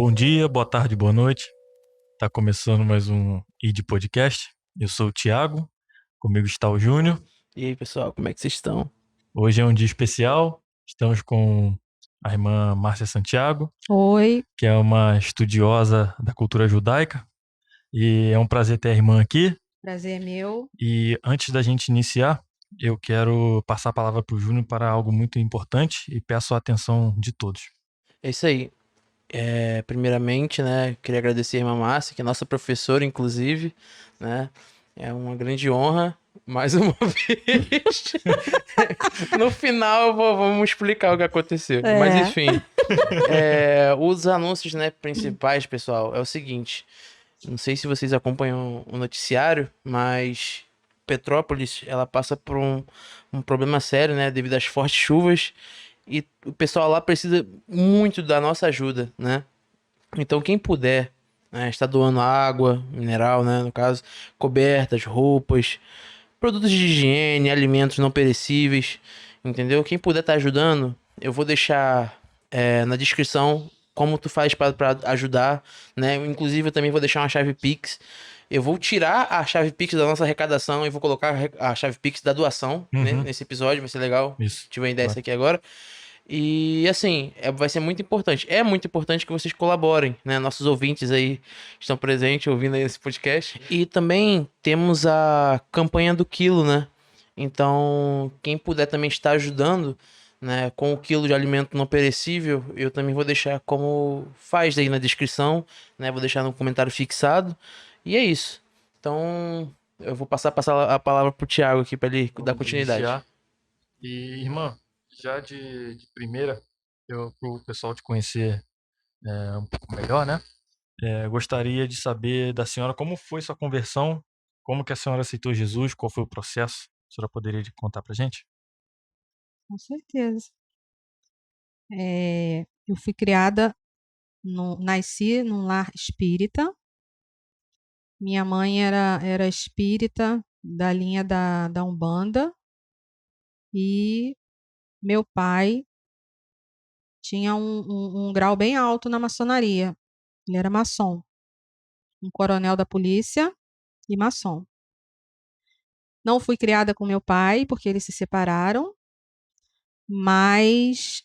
Bom dia, boa tarde, boa noite. Tá começando mais um ID Podcast. Eu sou o Thiago, comigo está o Júnior. E aí, pessoal, como é que vocês estão? Hoje é um dia especial. Estamos com a irmã Márcia Santiago, Oi, que é uma estudiosa da cultura judaica. E é um prazer ter a irmã aqui. prazer é meu. E antes da gente iniciar, eu quero passar a palavra para o Júnior para algo muito importante e peço a atenção de todos. É isso aí. Primeiramente, né, queria agradecer a irmã Márcia, que é nossa professora, inclusive, né? É uma grande honra, mais uma vez. No final, vamos explicar o que aconteceu. Mas, enfim, os anúncios, né, principais, pessoal, é o seguinte. Não sei se vocês acompanham o noticiário, mas Petrópolis, ela passa por um problema sério, né, devido às fortes chuvas. E o pessoal lá precisa muito da nossa ajuda, né? Então, quem puder, né, está doando água, mineral, né? No caso, cobertas, roupas, produtos de higiene, alimentos não perecíveis, entendeu? Quem puder estar ajudando, eu vou deixar na descrição como tu faz para ajudar, né? Inclusive, eu também vou deixar uma chave Pix. Eu vou tirar a chave Pix da nossa arrecadação e vou colocar a chave Pix da doação, né, nesse episódio, vai ser legal. Isso. Tive uma ideia dessa aqui agora. E assim, vai ser muito importante. É muito importante que vocês colaborem, né? Nossos ouvintes aí estão presentes ouvindo aí esse podcast. E também temos a campanha do quilo, né? Então, quem puder também estar ajudando, né, com o quilo de alimento não perecível, eu também vou deixar como faz aí na descrição, né? Vou deixar no comentário fixado. E é isso. Então, eu vou passar a palavra pro Thiago aqui para ele dar continuidade. Iniciar. E, irmã, já de primeira, para o pessoal te conhecer um pouco melhor, né? Gostaria de saber da senhora como foi sua conversão, como que a senhora aceitou Jesus, qual foi o processo? A senhora poderia contar pra gente? Com certeza. Eu fui criada, nasci num lar espírita. Minha mãe era espírita da linha da Umbanda e meu pai tinha um grau bem alto na maçonaria. Ele era maçom, um coronel da polícia e maçom. Não fui criada com meu pai porque eles se separaram, mas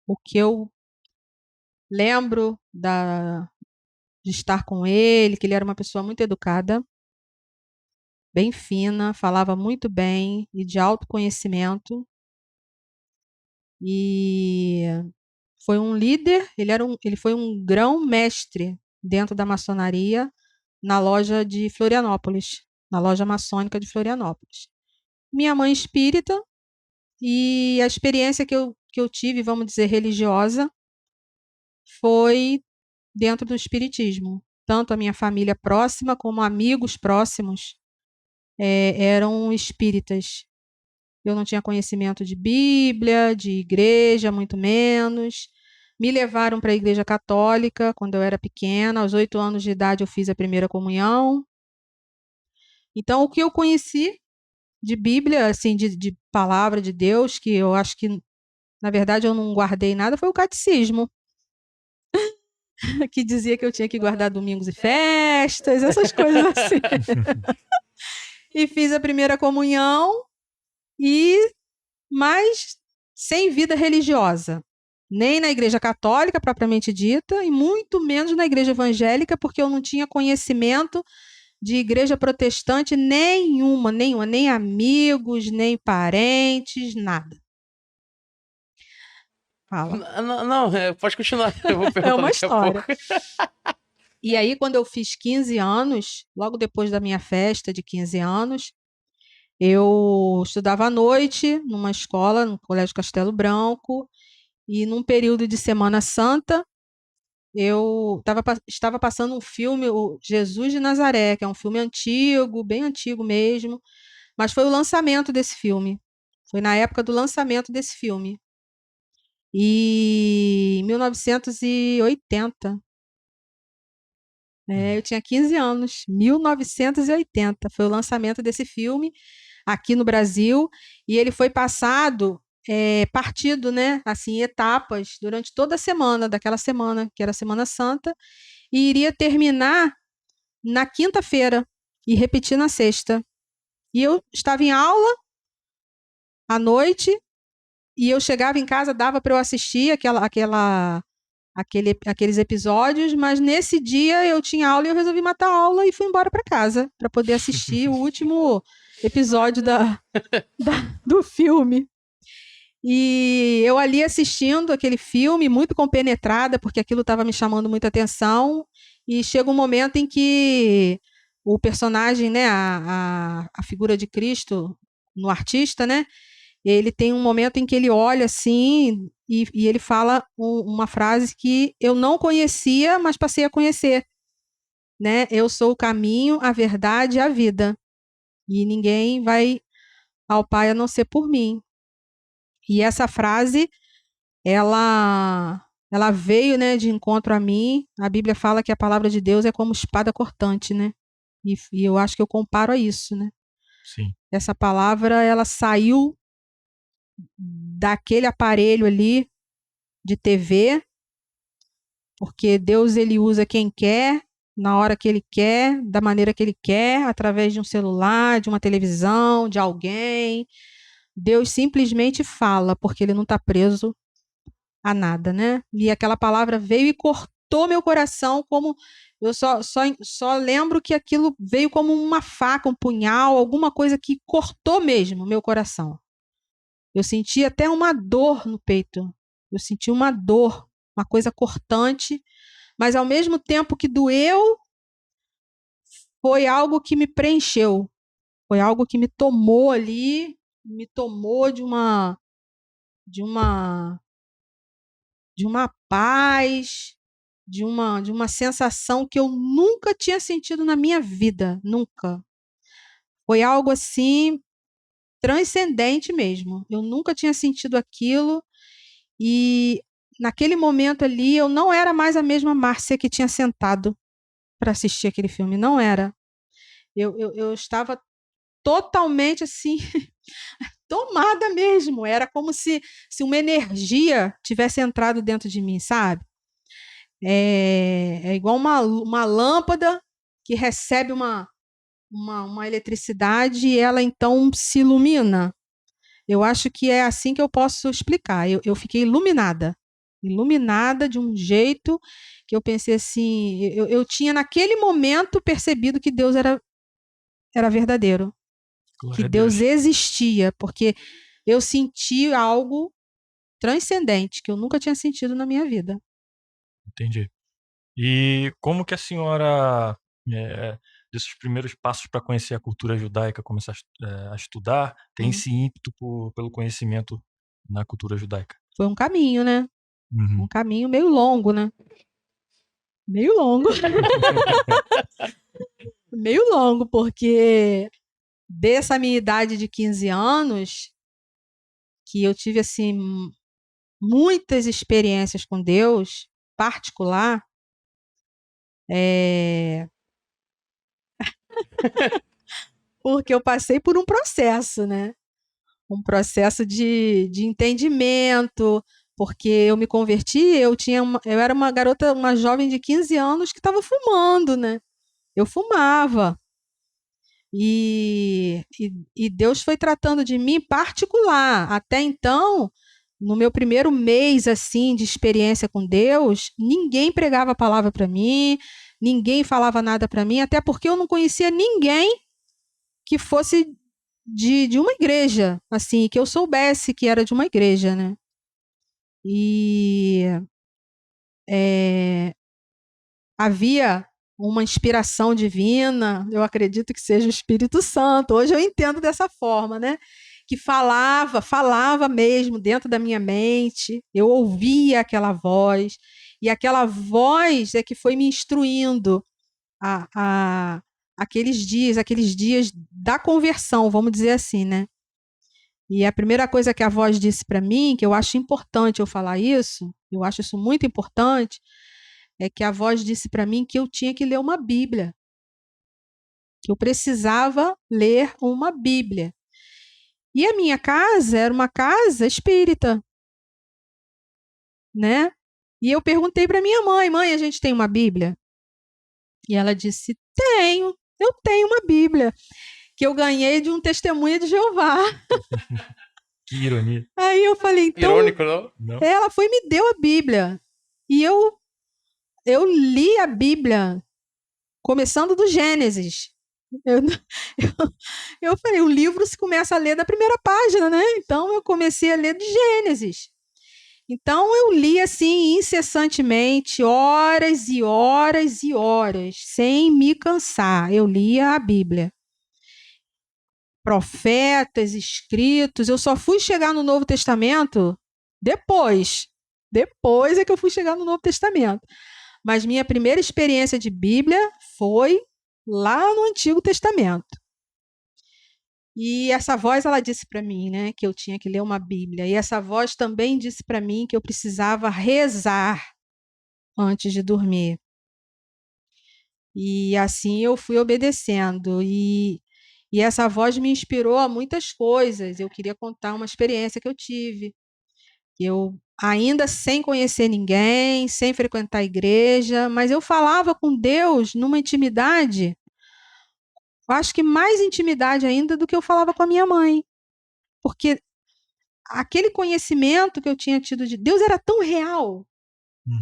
o que eu lembro de estar com ele, que ele era uma pessoa muito educada, bem fina, falava muito bem e de autoconhecimento. E foi um líder, ele foi um grão-mestre dentro da maçonaria na loja de Florianópolis, na loja maçônica de Florianópolis. Minha mãe espírita, e a experiência que eu tive, vamos dizer, religiosa, foi dentro do espiritismo. Tanto a minha família próxima como amigos próximos eram espíritas. Eu não tinha conhecimento de Bíblia, de igreja, muito menos. Me levaram para a igreja católica quando eu era pequena. Aos 8 anos de idade eu fiz a primeira comunhão. Então, o que eu conheci de Bíblia, assim, de palavra de Deus, que eu acho que, na verdade, eu não guardei nada, foi o catecismo. Que dizia que eu tinha que guardar domingos e festas, essas coisas assim. E fiz a primeira comunhão, mas sem vida religiosa. Nem na igreja católica, propriamente dita, e muito menos na igreja evangélica, porque eu não tinha conhecimento de igreja protestante nenhuma, nem amigos, nem parentes, nada. Fala. Não, pode continuar. Eu vou perguntar É uma daqui a história. pouco. E aí, quando eu fiz 15 anos, logo depois da minha festa de 15 anos, eu estudava à noite numa escola, no Colégio Castelo Branco, e num período de Semana Santa, eu estava passando um filme, o Jesus de Nazaré, que é um filme antigo, bem antigo mesmo, mas foi o lançamento desse filme. Foi na época do lançamento desse filme. E em 1980. Eu tinha 15 anos. 1980 foi o lançamento desse filme aqui no Brasil. E ele foi passado partido, né, assim, em etapas durante toda a semana, daquela semana, que era a Semana Santa, e iria terminar na quinta-feira e repetir na sexta. E eu estava em aula à noite e eu chegava em casa, dava para eu assistir aqueles episódios, mas nesse dia eu tinha aula e eu resolvi matar a aula e fui embora para casa para poder assistir o último episódio do filme. E eu ali assistindo aquele filme, muito compenetrada, porque aquilo estava me chamando muita atenção, e chega um momento em que o personagem, né, a figura de Cristo no artista, né, ele tem um momento em que ele olha assim e ele fala uma frase que eu não conhecia, mas passei a conhecer, né? Eu sou o caminho, a verdade e a vida. E ninguém vai ao Pai a não ser por mim. E essa frase, ela veio, né, de encontro a mim. A Bíblia fala que a palavra de Deus é como espada cortante, né? E eu acho que eu comparo a isso, né? Sim. Essa palavra, ela saiu daquele aparelho ali de TV, porque Deus ele usa quem quer, na hora que ele quer, da maneira que ele quer, através de um celular, de uma televisão, de alguém. Deus simplesmente fala, porque ele não está preso a nada, né? E aquela palavra veio e cortou meu coração, como eu só lembro que aquilo veio como uma faca, um punhal, alguma coisa que cortou mesmo meu coração. Eu senti até uma dor no peito. Eu senti uma dor, uma coisa cortante, mas ao mesmo tempo que doeu, foi algo que me preencheu. Foi algo que me tomou ali, me tomou de uma paz, de uma sensação que eu nunca tinha sentido na minha vida, nunca. Foi algo assim transcendente mesmo. Eu nunca tinha sentido aquilo e naquele momento ali eu não era mais a mesma Márcia que tinha sentado para assistir aquele filme, não era. Eu estava totalmente assim tomada mesmo. Era como se uma energia tivesse entrado dentro de mim, sabe? É igual uma lâmpada que recebe uma eletricidade e ela então se ilumina. Eu acho que é assim que eu posso explicar. Eu fiquei iluminada. Iluminada de um jeito que eu pensei assim. Eu tinha naquele momento percebido que Deus era verdadeiro. Que Glória a Deus Deus. existia. Porque eu senti algo transcendente que eu nunca tinha sentido na minha vida. Entendi. E como que a senhora, desses primeiros passos para conhecer a cultura judaica, começar a estudar, tem esse ímpeto pelo conhecimento na cultura judaica? Foi um caminho, né? Um Uhum. caminho meio longo, né? Meio longo. Meio longo, porque dessa minha idade de 15 anos, que eu tive, assim, muitas experiências com Deus, particular, porque eu passei por um processo, né? Um processo de entendimento, porque eu me converti, eu era uma garota, uma jovem de 15 anos que estava fumando, né? Eu fumava. E Deus foi tratando de mim particular. Até então, no meu primeiro mês assim de experiência com Deus, ninguém pregava a palavra para mim, ninguém falava nada para mim, até porque eu não conhecia ninguém que fosse de uma igreja, assim, que eu soubesse que era de uma igreja, né? E havia uma inspiração divina, eu acredito que seja o Espírito Santo. Hoje eu entendo dessa forma, né? Que falava mesmo dentro da minha mente. Eu ouvia aquela voz e aquela voz é que foi me instruindo aqueles dias da conversão, vamos dizer assim, né? E a primeira coisa que a voz disse para mim, que eu acho importante eu falar isso, eu acho isso muito importante, é que a voz disse para mim que eu tinha que ler uma Bíblia, que eu precisava ler uma Bíblia. E a minha casa era uma casa espírita, né? E eu perguntei para minha mãe: mãe, a gente tem uma Bíblia? E ela disse: tenho, eu tenho uma Bíblia, que eu ganhei de um testemunha de Jeová. Que ironia. Aí eu falei: então. Irônico, não? Não? Ela foi e me deu a Bíblia. E eu li a Bíblia, começando do Gênesis. Eu, eu falei: o livro se começa a ler da primeira página, né? Então eu comecei a ler de Gênesis. Então eu li assim incessantemente, horas e horas e horas, sem me cansar. Eu lia a Bíblia. Profetas, escritos. Eu só fui chegar no Novo Testamento depois. Depois é que eu fui chegar no Novo Testamento. Mas minha primeira experiência de Bíblia foi lá no Antigo Testamento. E essa voz, ela disse para mim, né, que eu tinha que ler uma Bíblia. E essa voz também disse para mim que eu precisava rezar antes de dormir. E assim eu fui obedecendo. E essa voz me inspirou a muitas coisas. Eu queria contar uma experiência que eu tive. Eu, ainda sem conhecer ninguém, sem frequentar a igreja, mas eu falava com Deus numa intimidade, eu acho que mais intimidade ainda do que eu falava com a minha mãe. Porque aquele conhecimento que eu tinha tido de Deus era tão real.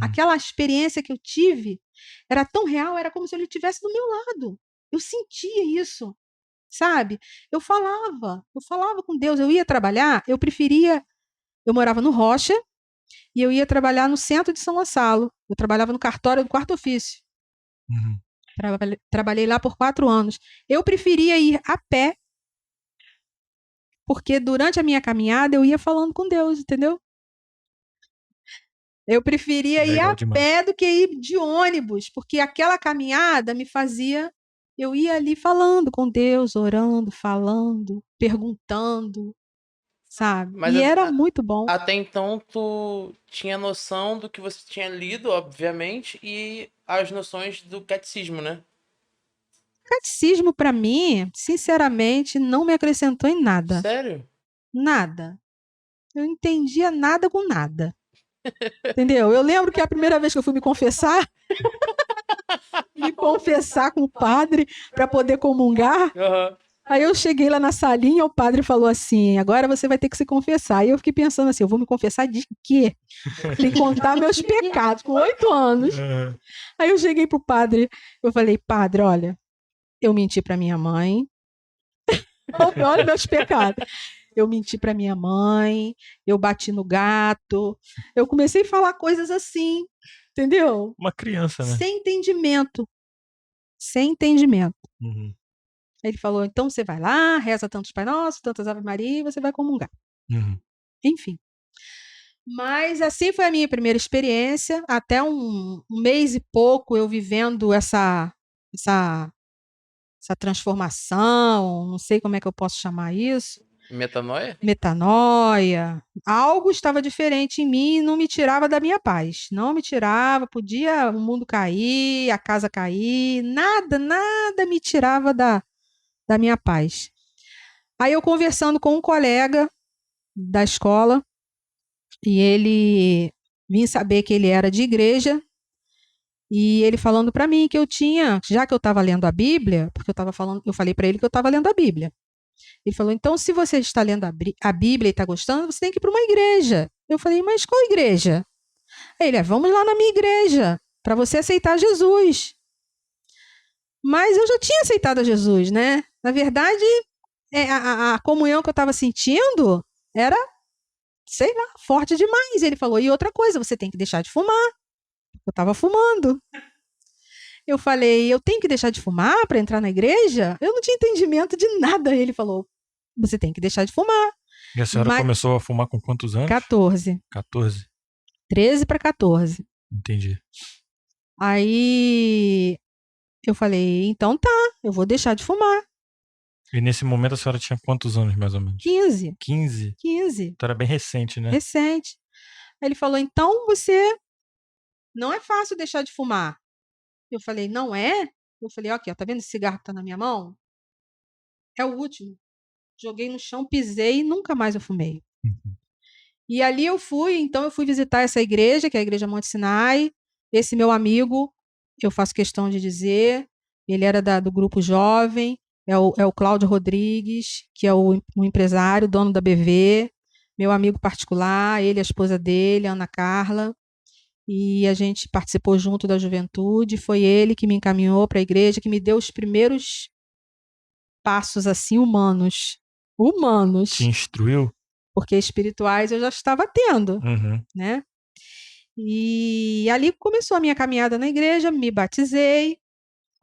Aquela experiência que eu tive era tão real, era como se ele estivesse do meu lado. Eu sentia isso, sabe? Eu falava com Deus. Eu ia trabalhar, eu morava no Rocha e eu ia trabalhar no centro de São Gonçalo. Eu trabalhava no cartório do quarto ofício. Uhum. Trabalhei lá por 4 anos. Eu preferia ir a pé, porque durante a minha caminhada eu ia falando com Deus, entendeu? Eu preferia ir Legal a demais. pé do que ir de ônibus, porque aquela caminhada me fazia. Eu ia ali falando com Deus, orando, falando, perguntando, sabe? Mas E era muito bom. até então tu tinha noção do que você tinha lido, obviamente, e as noções do catecismo, né? Catecismo, para mim, sinceramente, não me acrescentou em nada. Sério? Nada. Eu não entendia nada com nada. Entendeu? Eu lembro que a primeira vez que eu fui me confessar com o padre para poder comungar, Aham. aí eu cheguei lá na salinha, o padre falou assim: agora você vai ter que se confessar. Aí eu fiquei pensando assim: eu vou me confessar de quê? Ele contar meus pecados, com 8 anos. É. Aí eu cheguei pro padre, eu falei: padre, olha, eu menti para minha mãe. Olha meus pecados. Eu menti para minha mãe, eu bati no gato. Eu comecei a falar coisas assim, entendeu? Uma criança, né? Sem entendimento. Sem entendimento. Uhum. Aí ele falou: então você vai lá, reza tantos Pai Nosso, tantas Ave Maria, e você vai comungar. Uhum. Enfim. Mas assim foi a minha primeira experiência. Até um mês e pouco eu vivendo essa, essa transformação, não sei como é que eu posso chamar isso. Metanoia? Metanoia. Algo estava diferente em mim e não me tirava da minha paz. Não me tirava, podia o mundo cair, a casa cair, nada me tirava da minha paz. Aí eu conversando com um colega da escola, e ele vim saber que ele era de igreja, e ele falando para mim que eu tinha, já que eu estava lendo a Bíblia, porque eu falei para ele que eu estava lendo a Bíblia. Ele falou: então, se você está lendo a Bíblia e está gostando, você tem que ir para uma igreja. Eu falei: mas qual igreja? Aí ele: vamos lá na minha igreja, para você aceitar Jesus. Mas eu já tinha aceitado a Jesus, né? Na verdade, a comunhão que eu estava sentindo era, sei lá, forte demais. Ele falou: e outra coisa, você tem que deixar de fumar. Eu estava fumando. Eu falei: eu tenho que deixar de fumar para entrar na igreja? Eu não tinha entendimento de nada. Ele falou: você tem que deixar de fumar. E a senhora começou a fumar com quantos anos? 14. 14. 13 para 14. Entendi. Aí eu falei: então tá, eu vou deixar de fumar. E nesse momento a senhora tinha quantos anos, mais ou menos? 15. 15? 15. Então era bem recente, né? Recente. Aí ele falou: então você. Não é fácil deixar de fumar. Eu falei: não é? Eu falei: ok, ó, tá vendo esse cigarro que tá na minha mão? É o último. joguei no chão, pisei e nunca mais eu fumei. Uhum. E ali eu fui visitar essa igreja, que é a Igreja Monte Sinai. Esse meu amigo, eu faço questão de dizer, ele era do grupo jovem, é o Cláudio Rodrigues, que é o empresário, dono da BV, meu amigo particular, ele e a esposa dele, a Ana Carla, e a gente participou junto da juventude. Foi ele que me encaminhou para a igreja, que me deu os primeiros passos assim humanos. Te instruiu? Porque espirituais eu já estava tendo, Uhum. né? E ali começou a minha caminhada na igreja, me batizei,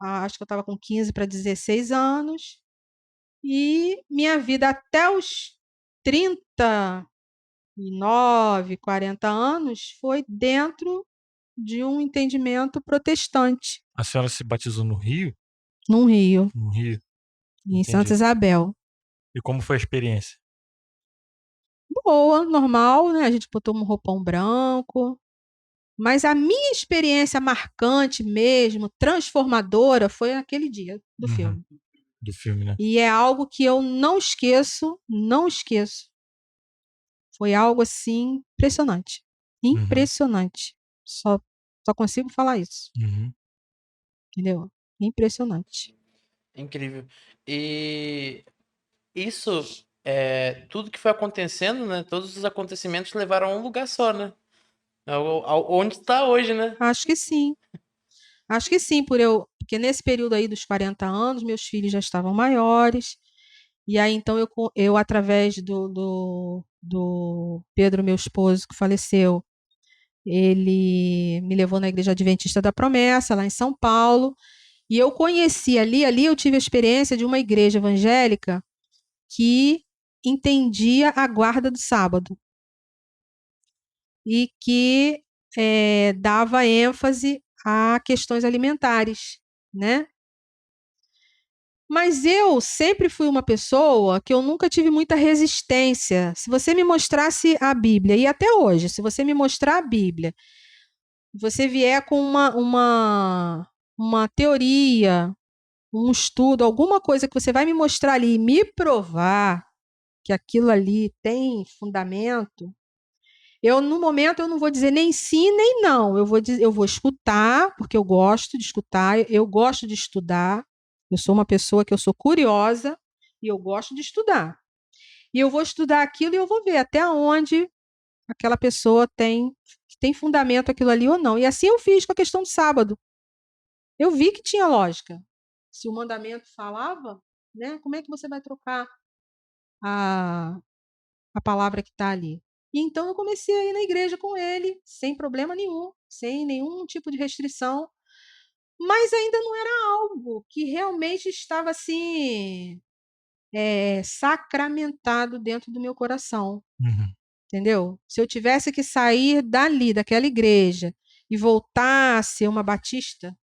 acho que eu estava com 15 para 16 anos, e minha vida até os 39, 40 anos foi dentro de um entendimento protestante, A senhora se batizou no Rio? num rio, No Rio, em Santa entendi. Isabel. E como foi a experiência? Boa, normal, né? A gente botou um roupão branco. Mas a minha experiência marcante mesmo, transformadora, foi aquele dia do Uhum. filme. Do filme, né? E é algo que eu não esqueço, não esqueço. Foi algo assim impressionante. Uhum. Impressionante. Só consigo falar isso, Uhum. entendeu? Impressionante. Incrível. E isso, tudo que foi acontecendo, né? Todos os acontecimentos levaram a um lugar só, né? Onde está hoje, né? Acho que sim. Acho que sim, porque nesse período aí dos 40 anos, meus filhos já estavam maiores. E aí, então, eu através do Pedro, meu esposo, que faleceu, ele me levou na Igreja Adventista da Promessa, lá em São Paulo, e eu conheci ali eu tive a experiência de uma igreja evangélica que entendia a guarda do sábado e que dava ênfase a questões alimentares, né? Mas eu sempre fui uma pessoa que eu nunca tive muita resistência. Se você me mostrasse a Bíblia, e até hoje, se você me mostrar a Bíblia, você vier com uma teoria, um estudo, alguma coisa que você vai me mostrar ali e me provar que aquilo ali tem fundamento, no momento, eu não vou dizer nem sim, nem não. Eu vou escutar, porque eu gosto de escutar, eu gosto de estudar. Eu sou uma pessoa que eu sou curiosa e eu gosto de estudar. E eu vou estudar aquilo e eu vou ver até onde aquela pessoa tem fundamento aquilo ali ou não. E assim eu fiz com a questão do sábado. Eu vi que tinha lógica. Se o mandamento falava, né, como é que você vai trocar a, a palavra que está ali? E então eu comecei a ir na igreja com ele, sem problema nenhum, sem nenhum tipo de restrição, mas ainda não era algo que realmente estava assim sacramentado dentro do meu coração, Uhum. entendeu? Se eu tivesse que sair dali, daquela igreja, e voltar a ser uma batista,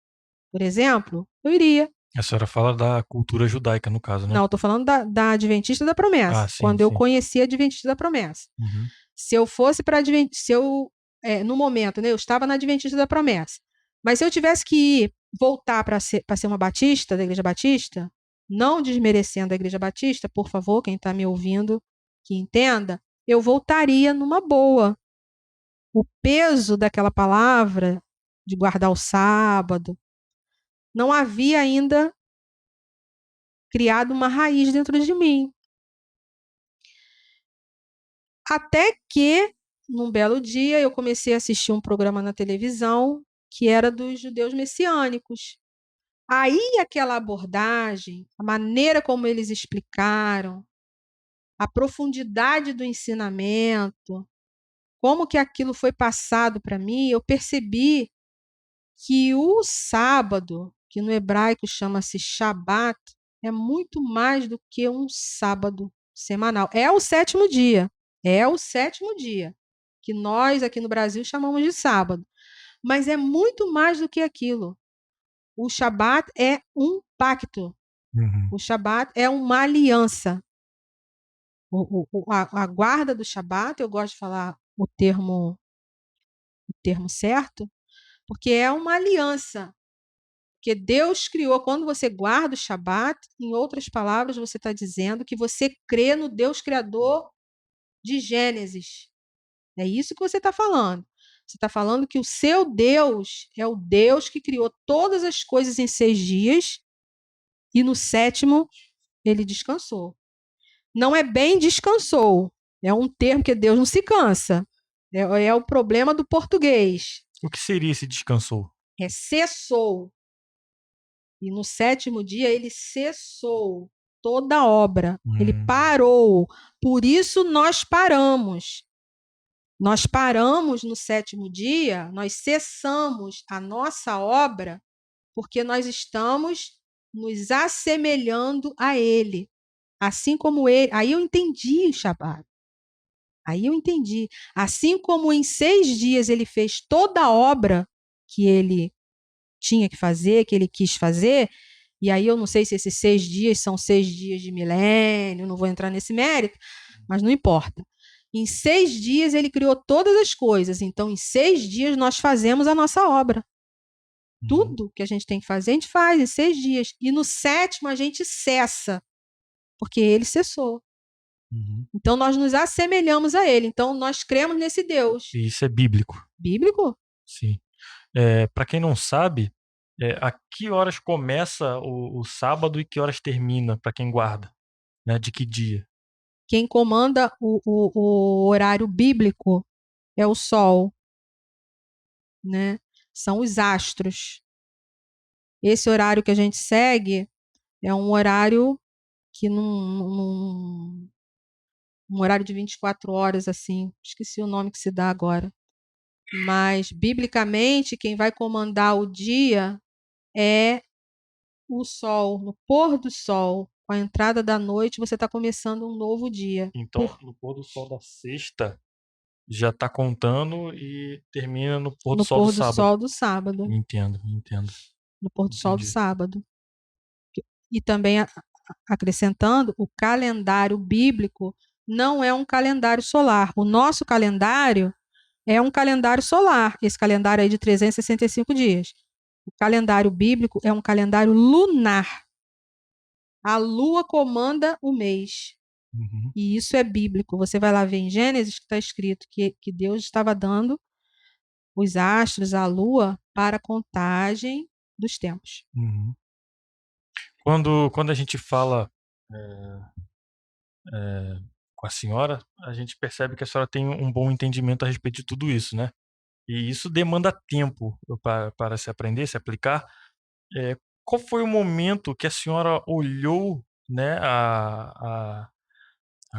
por exemplo, eu iria. A senhora fala da cultura judaica, no caso, né? Não, estou falando da Adventista da Ah, Promessa, sim, quando eu sim. conheci a Adventista da Promessa. Uhum. Se eu fosse para Adventista, no momento, né, eu estava na Adventista da Promessa, mas se eu tivesse que voltar para ser uma batista, da Igreja Batista, não desmerecendo a Igreja Batista, por favor, quem está me ouvindo, que entenda, eu voltaria numa boa. O peso daquela palavra, de guardar o sábado, não havia ainda criado uma raiz dentro de mim. Até que, num belo dia, eu comecei a assistir um programa na televisão que era dos judeus messiânicos. Aí aquela abordagem, a maneira como eles explicaram, a profundidade do ensinamento, como que aquilo foi passado para mim, eu percebi que o sábado, que no hebraico chama-se Shabat, é muito mais do que um sábado semanal. É o sétimo dia. É o sétimo dia, que nós aqui no Brasil chamamos de sábado. Mas é muito mais do que aquilo. O Shabat é um pacto. Uhum. O Shabat é uma aliança. A guarda do Shabat, eu gosto de falar o termo certo, porque é uma aliança Porque Deus criou, quando você guarda o Shabat, em outras palavras, você está dizendo que você crê no Deus Criador de Gênesis. É isso que você está falando. Você está falando que o seu Deus é o Deus que criou todas as coisas em 6 dias e no 7º ele descansou. Não é bem descansou, é um termo que Deus não se cansa. É o problema do português. O que seria esse descansou? É cessou. E no 7º dia ele cessou toda a obra. Ele parou. Por isso nós paramos. Nós paramos no 7º dia, nós cessamos a nossa obra, porque nós estamos nos assemelhando a ele. Assim como ele. Aí eu entendi o Shabat. Aí eu entendi. Assim como em 6 dias ele fez toda a obra que ele tinha que fazer, que ele quis fazer, e aí eu não sei se esses 6 dias são 6 dias de milênio, não vou entrar nesse mérito, mas não importa. Em 6 dias ele criou todas as coisas, então em 6 dias nós fazemos a nossa obra. Tudo que a gente tem que fazer, a gente faz em 6 dias. E no 7º a gente cessa, porque ele cessou. Então nós nos assemelhamos a ele. Então nós cremos nesse Deus. E isso é bíblico. Bíblico? Sim. Para quem não sabe, a que horas começa o sábado e que horas termina para quem guarda? Né? De que dia? Quem comanda o horário bíblico é o sol, né? São os astros. Esse horário que a gente segue é um horário que um horário de 24 horas, assim, esqueci o nome que se dá agora. Mas, biblicamente, quem vai comandar o dia é o sol, no pôr do sol. Com a entrada da noite, você está começando um novo dia. Então, no pôr do sol da sexta, já está contando e termina no pôr do No sol do pôr do sábado. sol do sábado. Entendo. No pôr do sol do Entendi. sábado. E também, acrescentando, o calendário bíblico não é um calendário solar. O nosso calendário é um calendário solar. Esse calendário aí de 365 dias. O calendário bíblico é um calendário lunar. A lua comanda o mês. E isso é bíblico. Você vai lá ver em Gênesis que está escrito que Deus estava dando os astros, a lua, para a contagem dos tempos. Quando a gente fala com a senhora, a gente percebe que a senhora tem um bom entendimento a respeito de tudo isso, né? E isso demanda tempo para se aprender, se aplicar. Qual foi o momento que a senhora olhou, né, a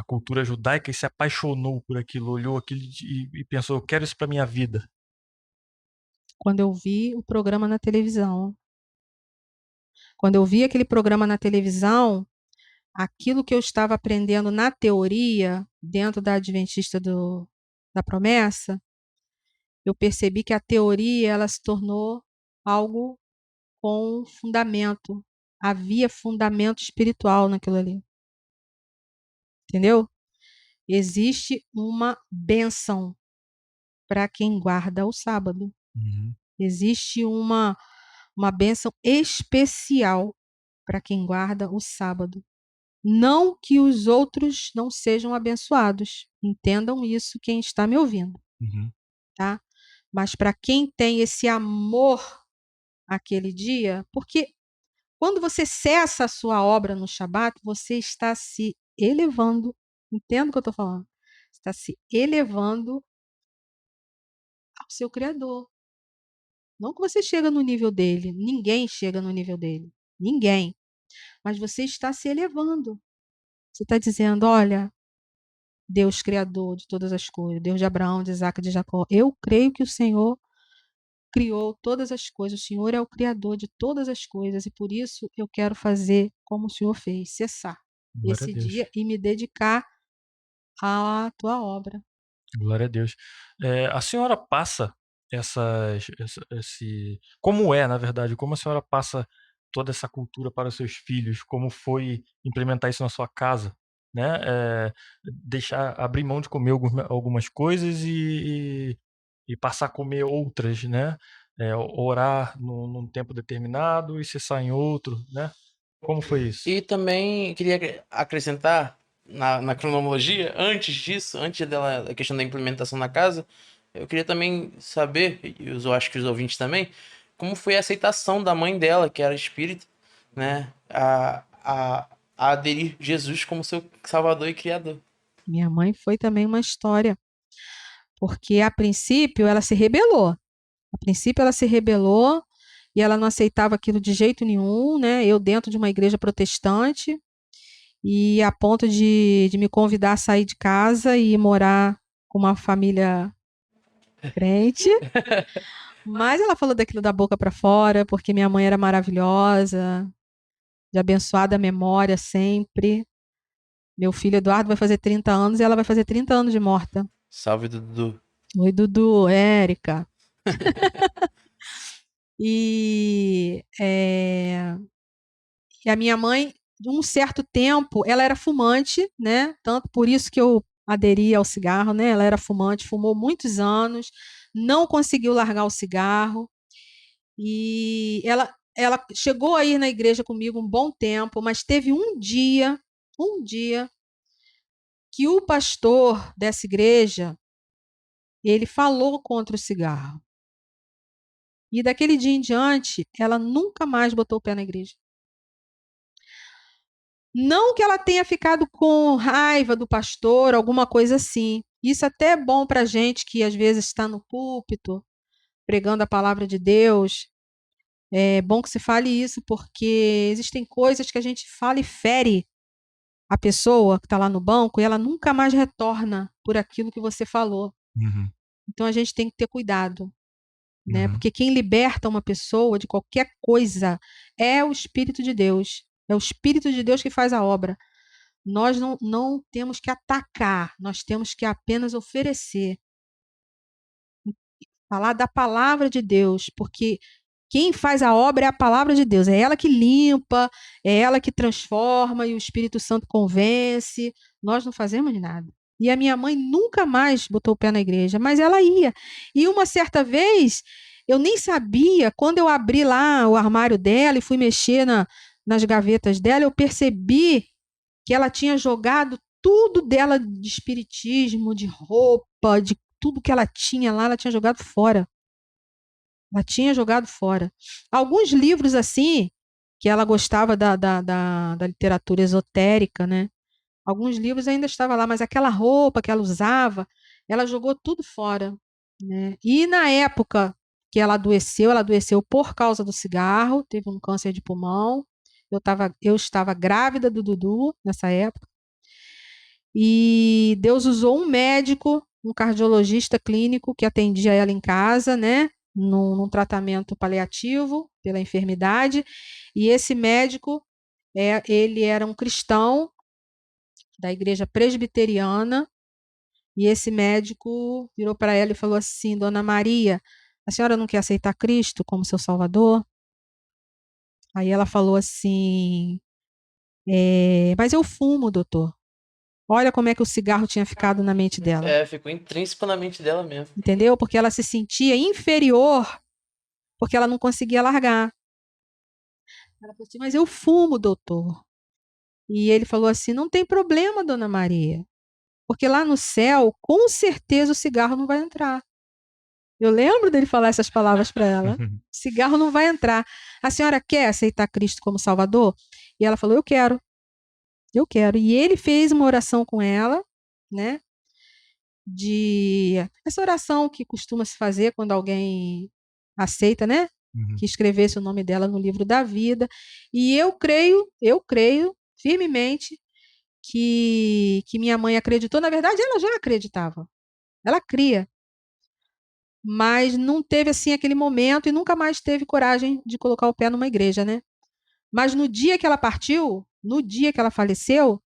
cultura judaica e se apaixonou por aquilo, olhou aquilo e pensou, eu quero isso para minha vida? Quando eu vi o programa na televisão. Quando eu vi aquele programa na televisão, aquilo que eu estava aprendendo na teoria, dentro da Adventista da Promessa, eu percebi que a teoria ela se tornou algo com fundamento. Havia fundamento espiritual naquilo ali. Entendeu? Existe uma bênção para quem guarda o sábado. Existe uma bênção especial para quem guarda o sábado. Não que os outros não sejam abençoados. Entendam isso quem está me ouvindo. Tá? Mas para quem tem esse amor àquele dia, porque quando você cessa a sua obra no Shabat, você está se elevando. Entendo o que eu estou falando? Está se elevando ao seu Criador. Não que você chega no nível dele. Ninguém chega no nível dele. Ninguém. Mas você está se elevando. Você está dizendo, olha, Deus Criador de todas as coisas, Deus de Abraão, de Isaac, de Jacó. Eu creio que o Senhor criou todas as coisas. O Senhor é o Criador de todas as coisas. E por isso eu quero fazer como o Senhor fez, cessar Glória a esse Deus. dia e me dedicar à tua obra. Glória a Deus. A senhora passa como é, na verdade, como a senhora passa toda essa cultura para os seus filhos? Como foi implementar isso na sua casa? Né? Abrir mão de comer algumas coisas e passar a comer outras, né? orar num tempo determinado e cessar em outro, né? Como foi isso? E também queria acrescentar na cronologia, antes disso, antes da questão da implementação na casa, eu queria também saber, e eu acho que os ouvintes também, como foi a aceitação da mãe dela, que era espírita, né, a aderir Jesus como seu Salvador e Criador. Minha mãe foi também uma história, porque a princípio ela se rebelou. A princípio ela se rebelou e ela não aceitava aquilo de jeito nenhum, né? Eu dentro de uma igreja protestante e a ponto de me convidar a sair de casa e morar com uma família crente. Mas ela falou daquilo da boca para fora, porque minha mãe era maravilhosa, de abençoada memória sempre. Meu filho Eduardo vai fazer 30 anos e ela vai fazer 30 anos de morta. Salve, Dudu. Oi, Dudu, Érica. E, e a minha mãe, de um certo tempo, ela era fumante, né? Tanto por isso que eu aderi ao cigarro, né? Ela era fumante, fumou muitos anos, não conseguiu largar o cigarro. E ela chegou a ir na igreja comigo um bom tempo, mas teve um dia que o pastor dessa igreja, ele falou contra o cigarro. E daquele dia em diante, ela nunca mais botou o pé na igreja. Não que ela tenha ficado com raiva do pastor, alguma coisa assim. Isso até é bom para gente que às vezes está no púlpito, pregando a palavra de Deus. É bom que se fale isso, porque existem coisas que a gente fala e fere a pessoa que está lá no banco e ela nunca mais retorna por aquilo que você falou. Uhum. Então a gente tem que ter cuidado, né? Uhum. Porque quem liberta uma pessoa de qualquer coisa é o Espírito de Deus. É o Espírito de Deus que faz a obra. Nós não temos que atacar, nós temos que apenas oferecer. Falar da palavra de Deus, porque quem faz a obra é a palavra de Deus. É ela que limpa, é ela que transforma e o Espírito Santo convence. Nós não fazemos nada. E a minha mãe nunca mais botou o pé na igreja, mas ela ia. E uma certa vez, eu nem sabia, quando eu abri lá o armário dela e fui mexer nas gavetas dela, eu percebi que ela tinha jogado tudo dela de espiritismo, de roupa, de tudo que ela tinha lá, ela tinha jogado fora. Ela tinha jogado fora. Alguns livros assim, que ela gostava da literatura esotérica, né? Alguns livros ainda estavam lá, mas aquela roupa que ela usava, ela jogou tudo fora, né? E na época que ela adoeceu por causa do cigarro, teve um câncer de pulmão. Eu estava grávida do Dudu nessa época. E Deus usou um médico, um cardiologista clínico que atendia ela em casa, né? Num tratamento paliativo pela enfermidade. E esse médico, ele era um cristão da igreja presbiteriana. E esse médico virou para ela e falou assim: Dona Maria, a senhora não quer aceitar Cristo como seu Salvador? Aí ela falou assim: mas eu fumo, doutor. Olha como é que o cigarro tinha ficado na mente dela. Ficou intrínseco na mente dela mesmo. Entendeu? Porque ela se sentia inferior, porque ela não conseguia largar. Ela falou assim, mas eu fumo, doutor. E ele falou assim, não tem problema, dona Maria, porque lá no céu, com certeza o cigarro não vai entrar. Eu lembro dele falar essas palavras para ela. Cigarro não vai entrar. A senhora quer aceitar Cristo como Salvador? E ela falou, eu quero. Eu quero. E ele fez uma oração com ela, né? Essa oração que costuma se fazer quando alguém aceita, né? Uhum. Que escrevesse o nome dela no livro da vida. E eu creio firmemente que minha mãe acreditou. Na verdade, ela já acreditava. Ela cria. Mas não teve assim aquele momento e nunca mais teve coragem de colocar o pé numa igreja, né? Mas no dia que ela partiu, no dia que ela faleceu,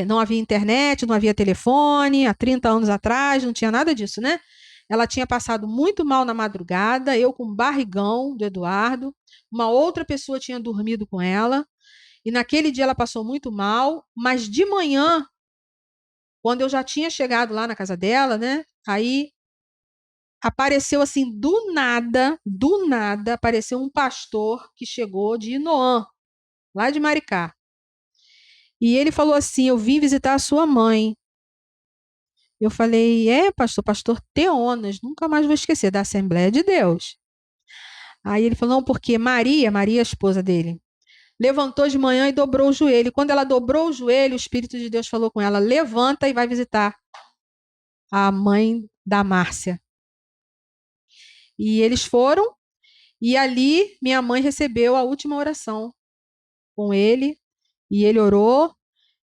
não havia internet, não havia telefone, há 30 anos atrás, não tinha nada disso, né? Ela tinha passado muito mal na madrugada, eu com barrigão do Eduardo, uma outra pessoa tinha dormido com ela, e naquele dia ela passou muito mal, mas de manhã, quando eu já tinha chegado lá na casa dela, né? Aí apareceu assim, do nada, apareceu um pastor que chegou de Inoã, lá de Maricá. E ele falou assim: eu vim visitar a sua mãe. Eu falei: pastor Teonas, nunca mais vou esquecer, da Assembleia de Deus. Aí ele falou: não, porque Maria, a esposa dele, levantou de manhã e dobrou o joelho. E quando ela dobrou o joelho, o Espírito de Deus falou com ela: levanta e vai visitar a mãe da Márcia. E eles foram, e ali minha mãe recebeu a última oração com ele, e ele orou,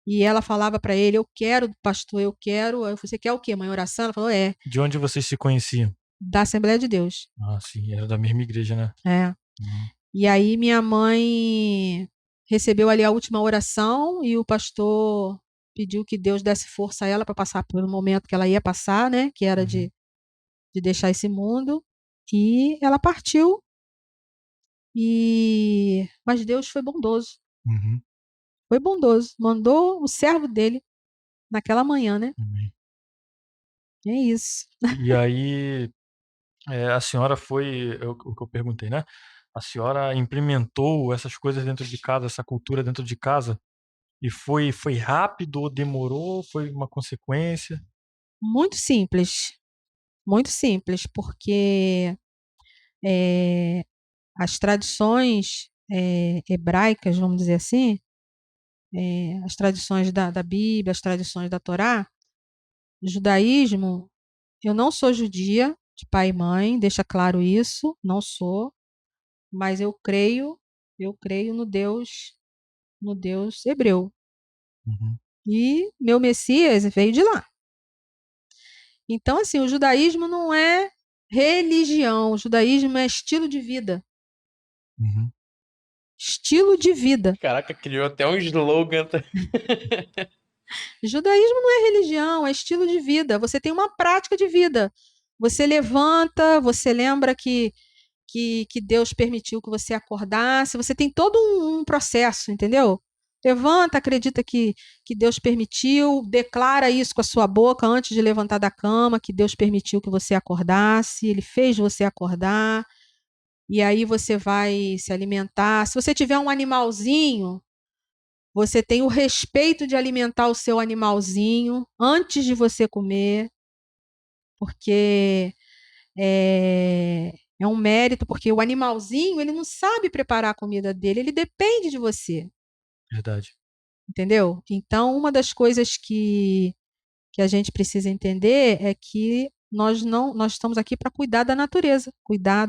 e ela falava para ele: eu quero, pastor, eu quero. Eu falei: você quer o quê, mãe? Oração? Ela falou: De onde vocês se conheciam? da Assembleia de Deus. Ah, sim, era da mesma igreja, né? É. Uhum. E aí minha mãe recebeu ali a última oração e o pastor pediu que Deus desse força a ela para passar pelo momento que ela ia passar, né? Que era de deixar esse mundo. E ela partiu. Mas Deus foi bondoso. Uhum. Foi bondoso. Mandou o servo dele naquela manhã, né? Amém. É isso. E aí, a senhora foi, o que eu perguntei, né? A senhora implementou essas coisas dentro de casa, essa cultura dentro de casa, e foi rápido ou demorou? Foi uma consequência? Muito simples. Muito simples, porque as tradições hebraicas, vamos dizer assim, as tradições da Bíblia, as tradições da Torá, o judaísmo, eu não sou judia de pai e mãe, deixa claro isso, não sou, mas eu creio no Deus hebreu. Uhum. E meu Messias veio de lá. Então, assim, o judaísmo não é religião, o judaísmo é estilo de vida. Uhum. Estilo de vida. Caraca, criou até um slogan. Judaísmo não é religião, é estilo de vida. Você tem uma prática de vida. Você levanta, você lembra que Deus permitiu que você acordasse. Você tem todo um processo, entendeu? Levanta, acredita que Deus permitiu, declara isso com a sua boca antes de levantar da cama, que Deus permitiu que você acordasse, Ele fez você acordar, e aí você vai se alimentar. Se você tiver um animalzinho, você tem o respeito de alimentar o seu animalzinho antes de você comer, porque é um mérito, porque o animalzinho, ele não sabe preparar a comida dele, ele depende de você, Verdade. entendeu? Então, uma das coisas que a gente precisa entender é que nós estamos aqui para cuidar da natureza, cuidar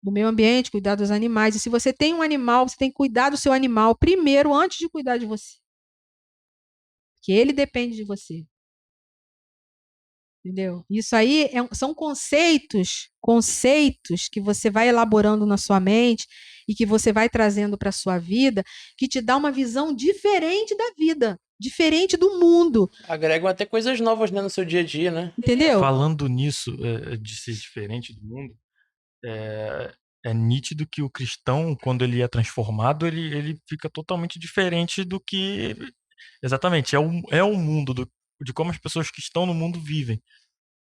do meio ambiente, cuidar dos animais. E se você tem um animal, você tem que cuidar do seu animal primeiro, antes de cuidar de você. Porque ele depende de você. Entendeu? Isso aí são conceitos que você vai elaborando na sua mente e que você vai trazendo para a sua vida, que te dá uma visão diferente da vida, diferente do mundo. Agregam até coisas novas, né, no seu dia a dia, né? Entendeu? Falando nisso, de ser diferente do mundo, é nítido que o cristão, quando ele é transformado, ele fica totalmente diferente do que. Exatamente, é o mundo, de como as pessoas que estão no mundo vivem.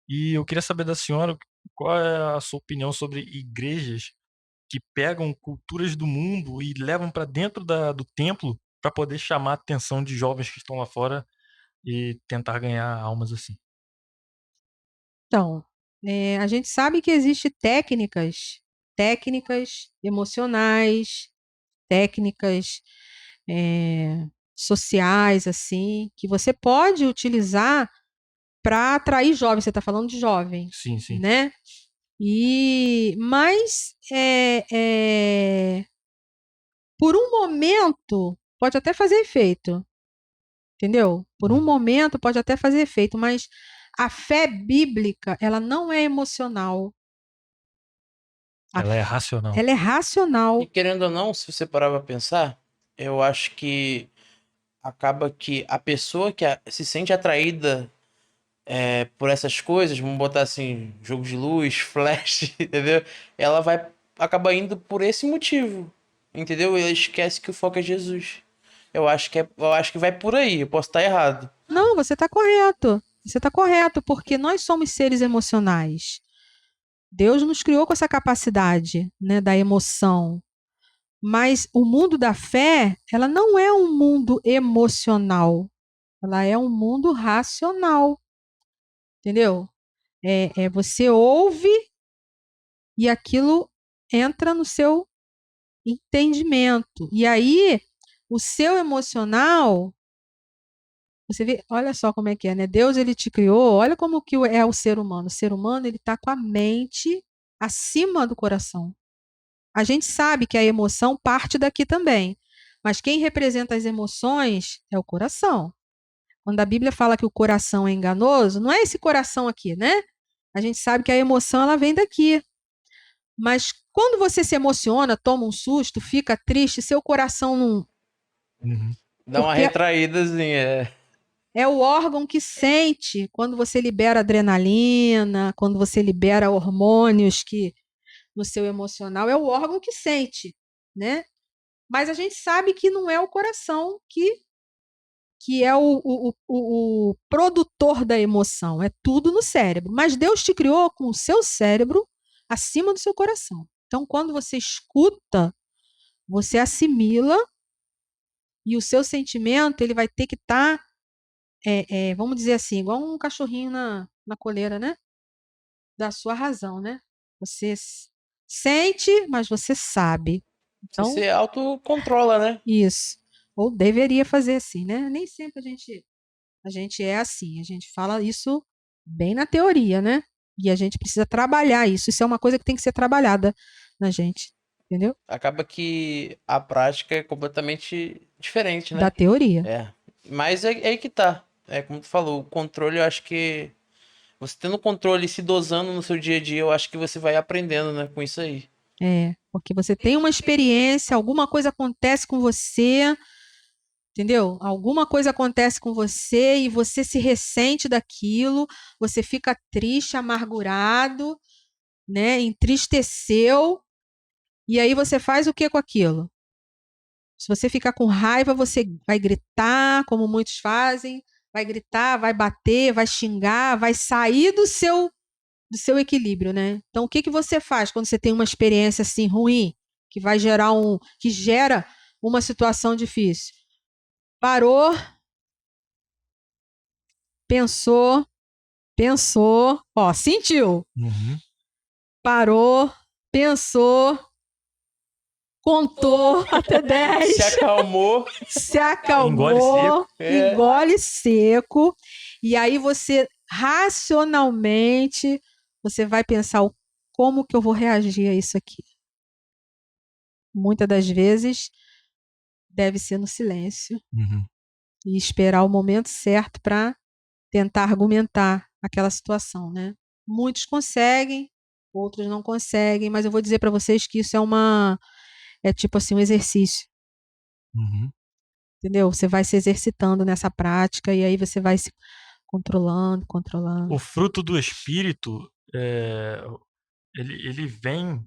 E eu queria saber da senhora qual é a sua opinião sobre igrejas que pegam culturas do mundo e levam para dentro do templo para poder chamar a atenção de jovens que estão lá fora e tentar ganhar almas assim. Então, a gente sabe que existe técnicas emocionais, técnicas sociais, assim, que você pode utilizar para atrair jovens. Você está falando de jovem, Sim, sim. né? Mas por um momento pode até fazer efeito, entendeu? Por um momento pode até fazer efeito, mas a fé bíblica, ela não é emocional. Ela é racional. Ela é racional. E querendo ou não, se você parar pra pensar, eu acho que acaba que a pessoa que se sente atraída por essas coisas, vamos botar assim, jogo de luz, flash, entendeu? Ela vai acabar indo por esse motivo, entendeu? Ela esquece que o foco é Jesus. Eu acho que vai por aí, eu posso estar errado. Não, você está correto. Você está correto, porque nós somos seres emocionais. Deus nos criou com essa capacidade, né, da emoção. Mas o mundo da fé, ela não é um mundo emocional. Ela é um mundo racional. Entendeu? Você ouve e aquilo entra no seu entendimento. E aí, o seu emocional, você vê, olha só como é que é, né? Deus, ele te criou, olha como que é o ser humano. O ser humano, ele está com a mente acima do coração. A gente sabe que a emoção parte daqui também, mas quem representa as emoções é o coração. Quando a Bíblia fala que o coração é enganoso, não é esse coração aqui, né? A gente sabe que a emoção ela vem daqui. Mas quando você se emociona, toma um susto, fica triste, seu coração não. Uhum. Dá uma Porque retraídazinha. é o órgão que sente quando você libera adrenalina, quando você libera hormônios que no seu emocional, é o órgão que sente, né? Mas a gente sabe que não é o coração que é o produtor da emoção, é tudo no cérebro. Mas Deus te criou com o seu cérebro acima do seu coração. Então, quando você escuta, você assimila e o seu sentimento ele vai ter que estar, vamos dizer assim, igual um cachorrinho na coleira, né? Da sua razão, né? Você sente, mas você sabe. Você Então, se autocontrola, né? isso. Ou deveria fazer assim, né? Nem sempre a gente é assim. A gente fala isso bem na teoria, né? E a gente precisa trabalhar isso. Isso é uma coisa que tem que ser trabalhada na gente, entendeu? Acaba que a prática é completamente diferente, Da né? teoria. É. Mas é aí que tá. É como tu falou, o controle, eu acho que você tendo controle e se dosando no seu dia a dia, eu acho que você vai aprendendo, né, com isso aí. Porque você tem uma experiência, alguma coisa acontece com você, entendeu? Alguma coisa acontece com você e você se ressente daquilo, você fica triste, amargurado, né? Entristeceu, e aí você faz o que com aquilo? Se você ficar com raiva, você vai gritar, como muitos fazem, vai gritar, vai bater, vai xingar, vai sair do seu equilíbrio, né? Então, o que que você faz quando você tem uma experiência assim ruim, que gera uma situação difícil? Parou, pensou, pensou, ó, sentiu. Uhum. Parou, pensou, contou até 10, Se acalmou. se Engole acalmou, seco. engole seco, e aí você racionalmente você vai pensar como que eu vou reagir a isso aqui. Muitas das vezes deve ser no silêncio Uhum. e esperar o momento certo para tentar argumentar aquela situação, né? Muitos conseguem, outros não conseguem, mas eu vou dizer para vocês que isso é tipo assim um exercício, Uhum. entendeu? Você vai se exercitando nessa prática e aí você vai se controlando, controlando. O fruto do espírito, ele vem,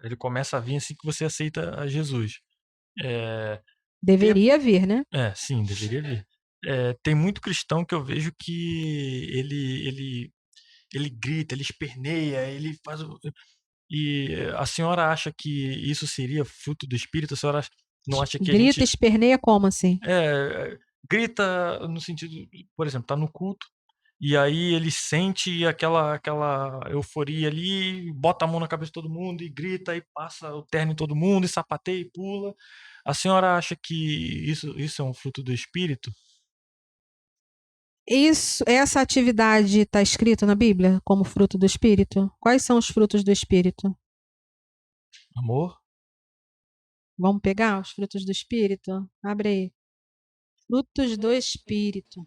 ele começa a vir assim que você aceita a Jesus. Tem, Deveria vir, né? sim, deveria vir. Tem muito cristão que eu vejo que ele grita, ele esperneia, ele faz o. E a senhora acha que isso seria fruto do espírito? A senhora não acha que a Grita, gente esperneia como assim? grita no sentido, por exemplo, tá no culto e aí ele sente aquela euforia ali, bota a mão na cabeça de todo mundo e grita e passa o terno em todo mundo e sapateia e pula. A senhora acha que isso é um fruto do espírito? Essa atividade está escrito na Bíblia como fruto do Espírito? Quais são os frutos do Espírito? Amor? Vamos pegar os frutos do Espírito? Abre aí. Frutos do Espírito.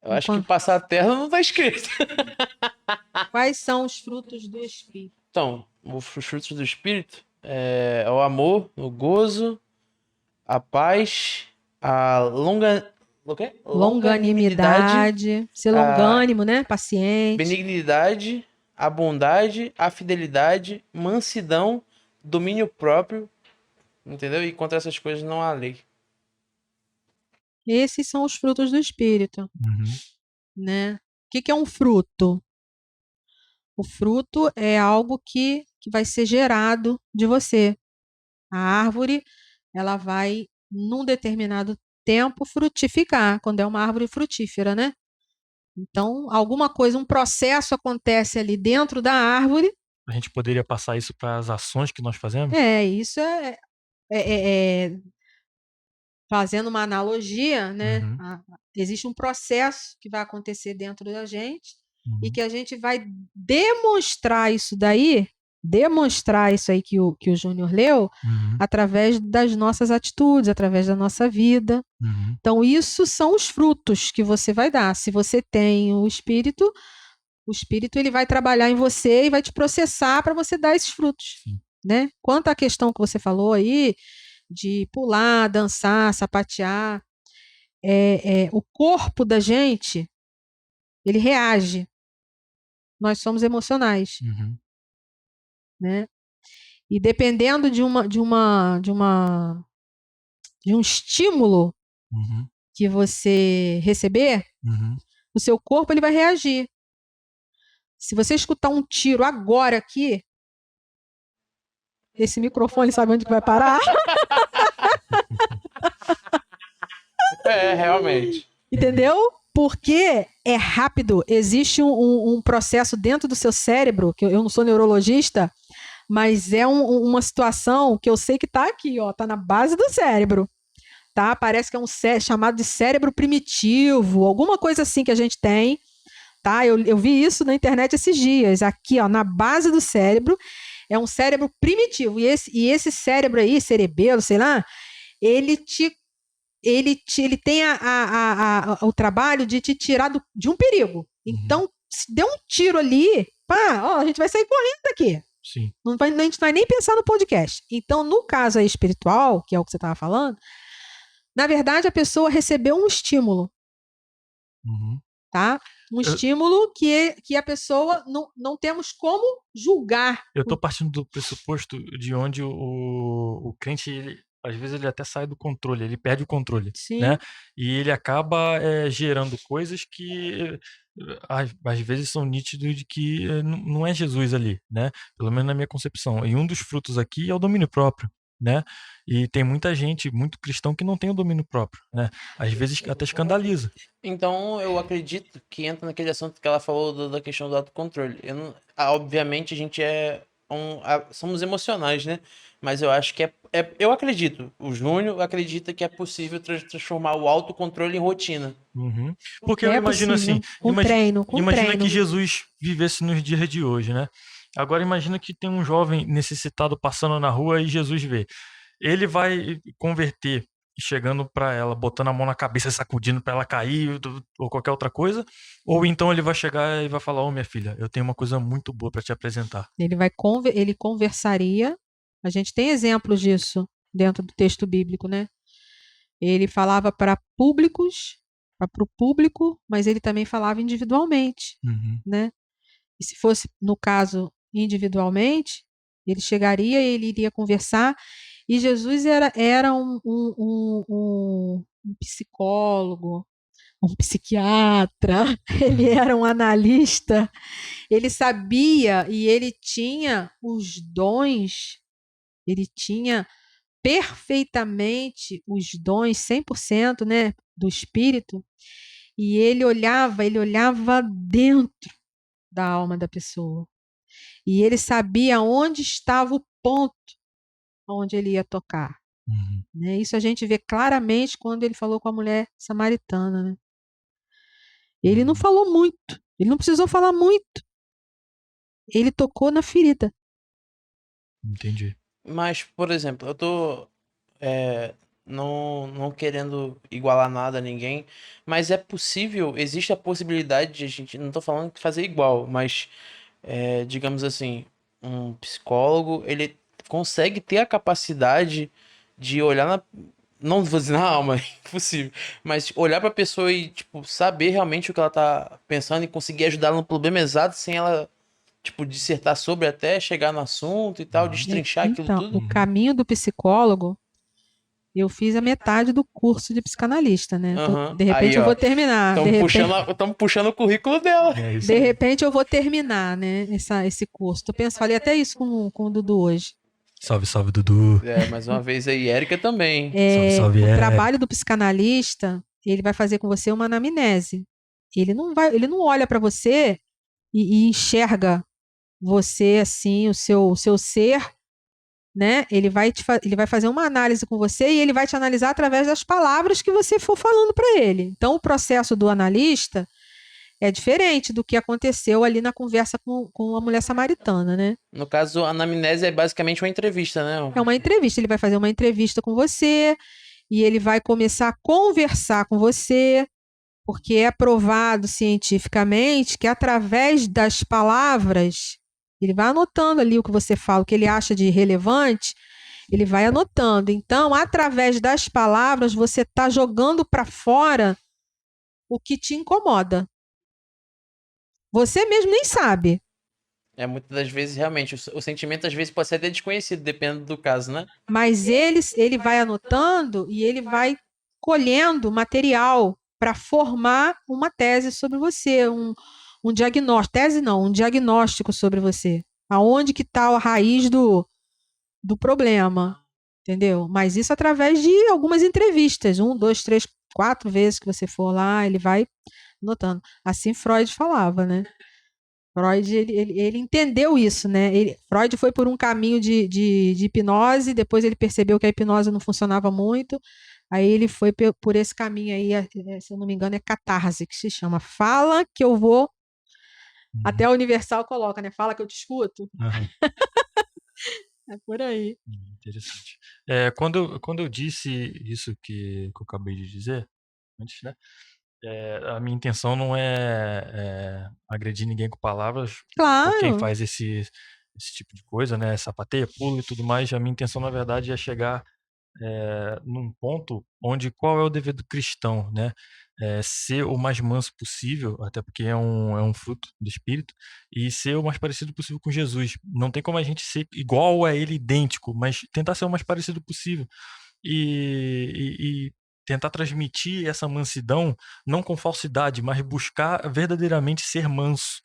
Eu acho que passar a terra não tá escrito. Quais são os frutos do Espírito? Então, os frutos do Espírito é o amor, o gozo, a paz, a o quê? Longanimidade, ser a longânimo, né? Paciente. benignidade, a bondade, a fidelidade, mansidão, domínio próprio, entendeu? E contra essas coisas não há lei. Esses são os frutos do Espírito, Uhum. né? O que é um fruto? O fruto é algo que vai ser gerado de você. A árvore, ela vai, num determinado tempo, frutificar, quando é uma árvore frutífera, né? Então, alguma coisa, um processo acontece ali dentro da árvore. A gente poderia passar isso para as ações que nós fazemos? Isso é fazendo uma analogia, né? Uhum, Existe um processo que vai acontecer dentro da gente e uhum, que a gente vai demonstrar isso daí, demonstrar isso aí que o Júnior leu, uhum, através das nossas atitudes, através da nossa vida. uhum. Então, isso são os frutos que você vai dar. Se você tem o Espírito ele vai trabalhar em você e vai te processar para você dar esses frutos, Sim. né? Quanto à questão que você falou aí, de pular, dançar, sapatear, o corpo da gente, ele reage. Nós somos emocionais, Uhum, né? E dependendo de um estímulo uhum, que você receber, uhum. o seu corpo ele vai reagir. Se você escutar um tiro agora aqui, esse microfone sabe onde que vai parar? Realmente. Entendeu? Porque é rápido. Existe um processo dentro do seu cérebro, que eu não sou neurologista, mas é uma situação que eu sei que está aqui, ó, tá na base do cérebro. Tá? Parece que é chamado de cérebro primitivo, alguma coisa assim que a gente tem. Tá? Eu vi isso na internet esses dias. Aqui, ó, na base do cérebro, é um cérebro primitivo. E esse cérebro aí, cerebelo, sei lá, ele ele tem o trabalho de te tirar de um perigo. Então, se der um tiro ali, pá, ó, a gente vai sair correndo daqui. Sim. A gente não vai nem pensar no podcast. Então, no caso aí espiritual, que é o que você estava falando, na verdade, a pessoa recebeu um estímulo, Uhum. tá? Um estímulo que a pessoa não temos como julgar. Eu estou partindo do pressuposto de onde o crente, às vezes, ele até sai do controle, ele perde o controle, né? Sim. E ele acaba gerando coisas que, às vezes, são nítidos de que não é Jesus ali, né? Pelo menos na minha concepção. E um dos frutos aqui é o domínio próprio, né? E tem muita gente, muito cristão, que não tem o domínio próprio, né? Às vezes até escandaliza. Então, eu acredito que entra naquele assunto que ela falou da questão do autocontrole. Eu não, obviamente, a gente somos emocionais, né? Mas eu acho que eu acredito, o Júnior acredita que é possível transformar o autocontrole em rotina. Uhum. Porque eu É imagino possível. assim, Com treino, com imagina treino. que Jesus vivesse nos dias de hoje, né? Agora imagina que tem um jovem necessitado passando na rua e Jesus vê. Ele vai converter chegando para ela, botando a mão na cabeça, sacudindo para ela cair ou qualquer outra coisa, ou então ele vai chegar e vai falar: "Ô minha filha, eu tenho uma coisa muito boa para te apresentar". Ele conversaria. A gente tem exemplos disso dentro do texto bíblico, né? Ele falava para públicos, para o público, mas ele também falava individualmente, Uhum. né? E se fosse, no caso, individualmente, ele chegaria e ele iria conversar. E Jesus era um psicólogo, um psiquiatra, ele era um analista, ele sabia e ele tinha os dons, ele tinha perfeitamente os dons 100%, né, do espírito, e ele olhava dentro da alma da pessoa. E ele sabia onde estava o ponto onde ele ia tocar. Uhum. Né? Isso a gente vê claramente quando ele falou com a mulher samaritana. Né? Ele não Uhum. falou muito, ele não precisou falar muito. Ele tocou na ferida. Entendi. Mas, por exemplo, eu tô não querendo igualar nada a ninguém, mas é possível, existe a possibilidade de a gente, não tô falando de fazer igual, mas digamos assim, um psicólogo, ele consegue ter a capacidade de olhar não vou dizer na alma, é impossível, mas olhar pra pessoa e, tipo, saber realmente o que ela tá pensando e conseguir ajudar ela no problema exato sem ela, tipo, dissertar sobre até chegar no assunto e tal, Uhum. destrinchar aquilo Então, o tudo. caminho do psicólogo Eu fiz a metade do curso de psicanalista, né? Aham. De repente Aí, eu ó. vou terminar. Estamos puxando o currículo dela. É isso De aí. repente eu vou terminar, né? Esse curso. Falei até isso com o Dudu hoje. Salve, salve, Dudu. Mais uma vez aí, Érica também. Salve, salve, O Érica. trabalho do psicanalista, ele vai fazer com você uma anamnese. Ele não olha para você e enxerga você assim, o seu ser, né? Ele vai fazer uma análise com você e ele vai te analisar através das palavras que você for falando para ele. Então, o processo do analista é diferente do que aconteceu ali na conversa com a mulher samaritana, né? No caso, a anamnese é basicamente uma entrevista, né? É uma entrevista. Ele vai fazer uma entrevista com você e ele vai começar a conversar com você, porque é provado cientificamente que através das palavras, ele vai anotando ali o que você fala, o que ele acha de relevante, ele vai anotando. Então, através das palavras, você está jogando para fora o que te incomoda. Você mesmo nem sabe. Muitas das vezes, realmente, o sentimento às vezes pode ser até desconhecido, dependendo do caso, né? Mas ele vai anotando e ele vai colhendo material para formar uma tese sobre você, um diagnóstico. Tese não, um diagnóstico sobre você. Aonde que está a raiz do problema, entendeu? Mas isso através de algumas entrevistas, 1, 2, 3, 4 vezes que você for lá, ele vai anotando. Assim Freud falava, né? Freud, ele entendeu isso, né? Freud foi por um caminho de hipnose, depois ele percebeu que a hipnose não funcionava muito, aí ele foi por esse caminho aí, se eu não me engano, é catarse, que se chama. Fala que eu vou, até a Universal coloca, né? Fala que eu te escuto. Uhum. É por aí. Interessante. Quando eu disse isso que eu acabei de dizer, antes, né? A minha intenção não é agredir ninguém com palavras, por quem Claro. faz esse tipo de coisa, né? Sapateia, pula e tudo mais. A minha intenção, na verdade, é chegar num ponto onde qual é o dever do cristão, né? Ser o mais manso possível, até porque é um fruto do Espírito, e ser o mais parecido possível com Jesus. Não tem como a gente ser igual a ele, idêntico, mas tentar ser o mais parecido possível. E tentar transmitir essa mansidão, não com falsidade, mas buscar verdadeiramente ser manso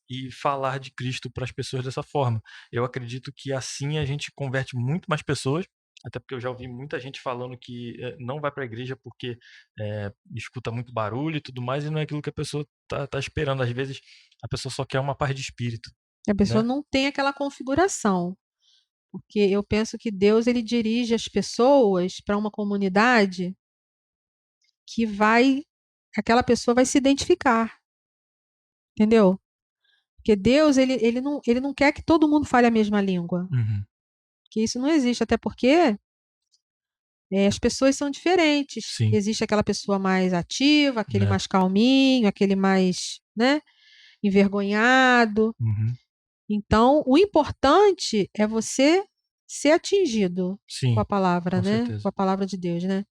e falar de Cristo para as pessoas dessa forma. Eu acredito que assim a gente converte muito mais pessoas, até porque eu já ouvi muita gente falando que não vai para a igreja porque escuta muito barulho e tudo mais, e não é aquilo que a pessoa tá esperando. Às vezes a pessoa só quer uma paz de espírito. A pessoa Né? não tem aquela configuração. Porque eu penso que Deus ele dirige as pessoas para uma comunidade que aquela pessoa vai se identificar. Entendeu? Porque Deus ele não quer que todo mundo fale a mesma língua. Uhum. Que isso não existe, até porque as pessoas são diferentes. Sim. Existe aquela pessoa mais ativa, aquele É. mais calminho, aquele mais, né, envergonhado. Uhum. Então, o importante é você ser atingido Sim, com a palavra, com né? certeza. Com a palavra de Deus, né?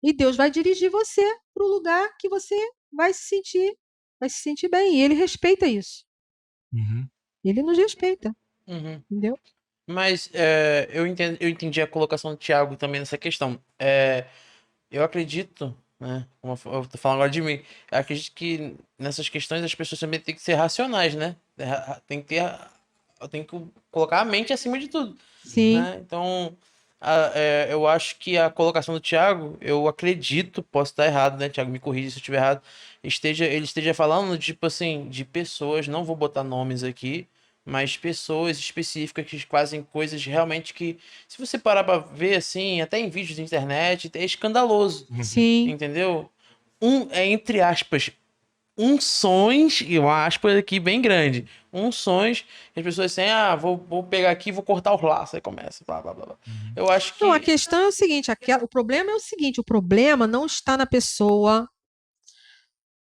E Deus vai dirigir você para o lugar que você vai se sentir bem. E ele respeita isso. Uhum. Ele nos respeita. Uhum. Entendeu? Mas eu entendi a colocação do Thiago também nessa questão. Eu acredito, né? Como eu tô falando agora de mim, eu acredito que nessas questões as pessoas também têm que ser racionais, né? Tem que colocar a mente acima de tudo. Sim. Né? Então, eu acho que a colocação do Thiago, eu acredito, posso estar errado, né? Thiago, me corrija se eu estiver errado. Ele esteja falando, tipo assim, de pessoas, não vou botar nomes aqui, mas pessoas específicas que fazem coisas realmente que, se você parar pra ver, assim, até em vídeos da internet, é escandaloso. Sim. Entendeu? Entre aspas, unções, e uma aspas aqui bem grande, unções, as pessoas assim, vou pegar aqui e vou cortar os laços, aí começa, blá, blá, blá, blá. Eu acho que... Não, a questão é o seguinte, o problema é o seguinte, o problema não está na pessoa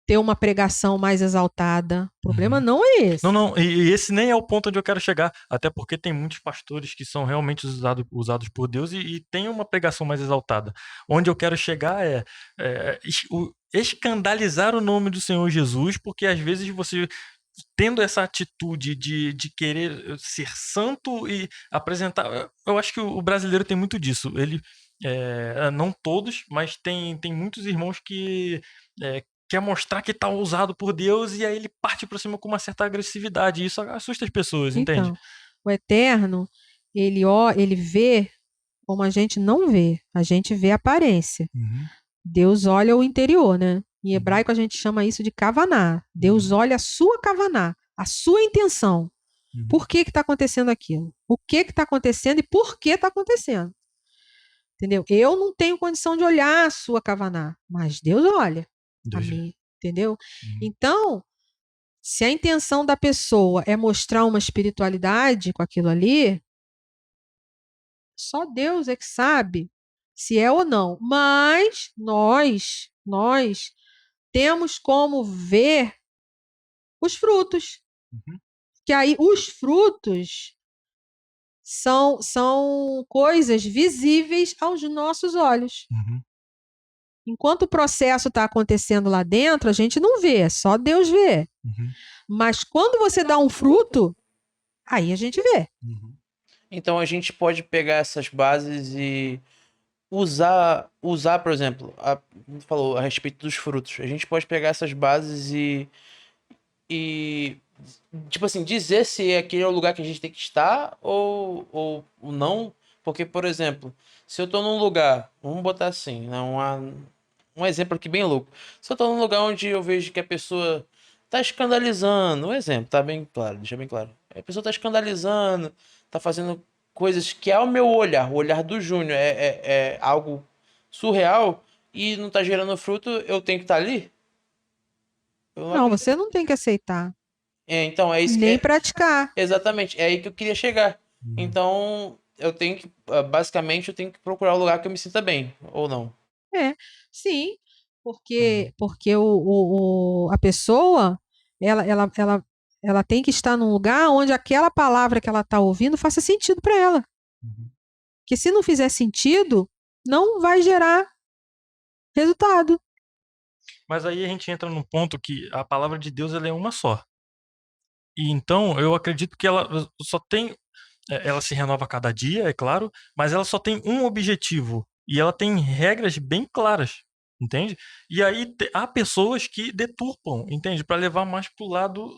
ter uma pregação mais exaltada. O problema não é esse. Não, e esse nem é o ponto onde eu quero chegar, até porque tem muitos pastores que são realmente usados por Deus e tem uma pregação mais exaltada. Onde eu quero chegar escandalizar o nome do Senhor Jesus, porque às vezes você, tendo essa atitude de querer ser santo e apresentar... Eu acho que o brasileiro tem muito disso. Ele não todos, mas tem muitos irmãos que quer mostrar que tá usado por Deus e aí ele parte pra cima com uma certa agressividade. E isso assusta as pessoas, entende? Então, o Eterno, ele vê como a gente não vê. A gente vê a aparência. Uhum. Deus olha o interior, né? Em Uhum. hebraico a gente chama isso de kavaná. Deus olha a sua kavaná, a sua intenção. Uhum. Por que está acontecendo aquilo? O que está acontecendo e por que está acontecendo? Entendeu? Eu não tenho condição de olhar a sua kavaná, mas Deus olha a Deus vê. mim, entendeu? Uhum. Então, se a intenção da pessoa é mostrar uma espiritualidade com aquilo ali, só Deus é que sabe se é ou não. Mas nós temos como ver os frutos. Uhum. Que aí os frutos são coisas visíveis aos nossos olhos. Uhum. Enquanto o processo está acontecendo lá dentro, a gente não vê, só Deus vê. Uhum. Mas quando você dá um fruto, aí a gente vê. Uhum. Então a gente pode pegar essas bases e usar, por exemplo, falou a respeito dos frutos. A gente pode pegar essas bases e tipo assim, dizer se aquele é o lugar que a gente tem que estar ou não. Porque, por exemplo, se eu tô num lugar, vamos botar assim, né, um exemplo aqui bem louco. Se eu tô num lugar onde eu vejo que a pessoa tá escandalizando, um exemplo, tá bem claro, deixa bem claro. A pessoa tá escandalizando, tá fazendo coisas que ao meu olhar, o olhar do Júnior é algo surreal e não tá gerando fruto, eu tenho que estar ali? Eu Não, acredito. você não tem que aceitar, Então, é isso que nem praticar. exatamente, é aí que eu queria chegar. Uhum. Então, eu tenho que, basicamente, eu tenho que procurar um lugar que eu me sinta bem, ou não. Sim, porque a pessoa ela tem que estar num lugar onde aquela palavra que ela está ouvindo faça sentido para ela. Uhum. Que se não fizer sentido, não vai gerar resultado. Mas aí a gente entra num ponto que a palavra de Deus ela é uma só. E então eu acredito que ela só tem. Ela se renova a cada dia, é claro, mas ela só tem um objetivo. E ela tem regras bem claras, entende? E aí há pessoas que deturpam, entende? Para levar mais pro lado,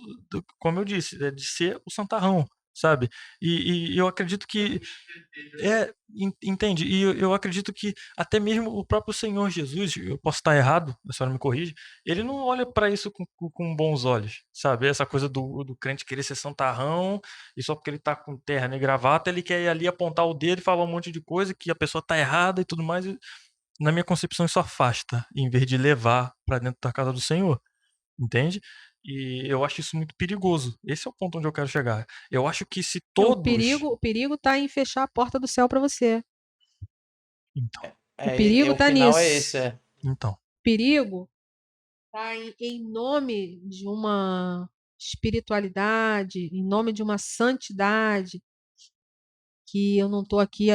como eu disse, de ser o santarrão, sabe? E eu acredito que entende? E eu acredito que até mesmo o próprio Senhor Jesus, eu posso estar errado, a senhora me corrige, ele não olha para isso com bons olhos, sabe? Essa coisa do crente querer ser santarrão e só porque ele tá com terno e gravata, ele quer ir ali apontar o dedo e falar um monte de coisa que a pessoa tá errada e tudo mais. E, na minha concepção, isso afasta, em vez de levar para dentro da casa do Senhor, entende? E eu acho isso muito perigoso. Esse é o ponto onde eu quero chegar. Eu acho que se todos. O perigo está em fechar a porta do céu para você. Então. O perigo O está final nisso. é esse, Então. O perigo está em nome de uma espiritualidade, em nome de uma santidade, que eu não estou aqui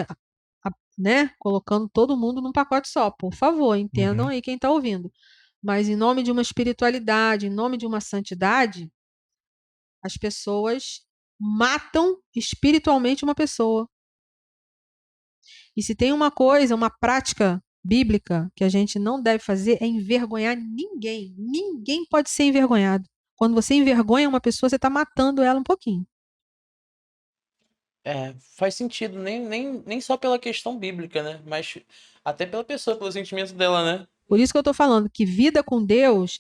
né, colocando todo mundo num pacote só. Por favor, entendam aí quem está ouvindo. Mas em nome de uma espiritualidade, em nome de uma santidade, as pessoas matam espiritualmente uma pessoa. E se tem uma coisa, uma prática bíblica que a gente não deve fazer é envergonhar ninguém. Ninguém pode ser envergonhado. Quando você envergonha uma pessoa, você está matando ela um pouquinho. Faz sentido, nem só pela questão bíblica, né? Mas até pela pessoa, pelo sentimento dela, né? Por isso que eu estou falando que vida com Deus,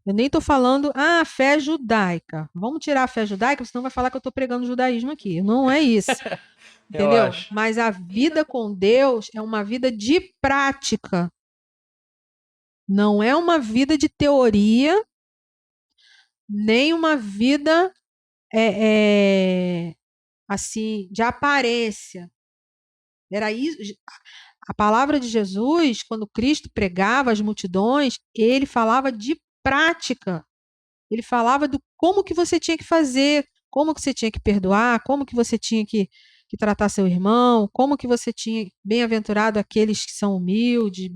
eu nem estou falando, fé judaica. Vamos tirar a fé judaica, senão vai falar que eu estou pregando judaísmo aqui. Não é isso. Entendeu? Relaxa. Mas a vida com Deus é uma vida de prática. Não é uma vida de teoria, nem uma vida assim de aparência. Era isso. A palavra de Jesus, quando Cristo pregava às multidões, ele falava de prática. Ele falava do como que você tinha que fazer, como que você tinha que perdoar, como que você tinha que tratar seu irmão, como que você tinha bem-aventurado aqueles que são humildes,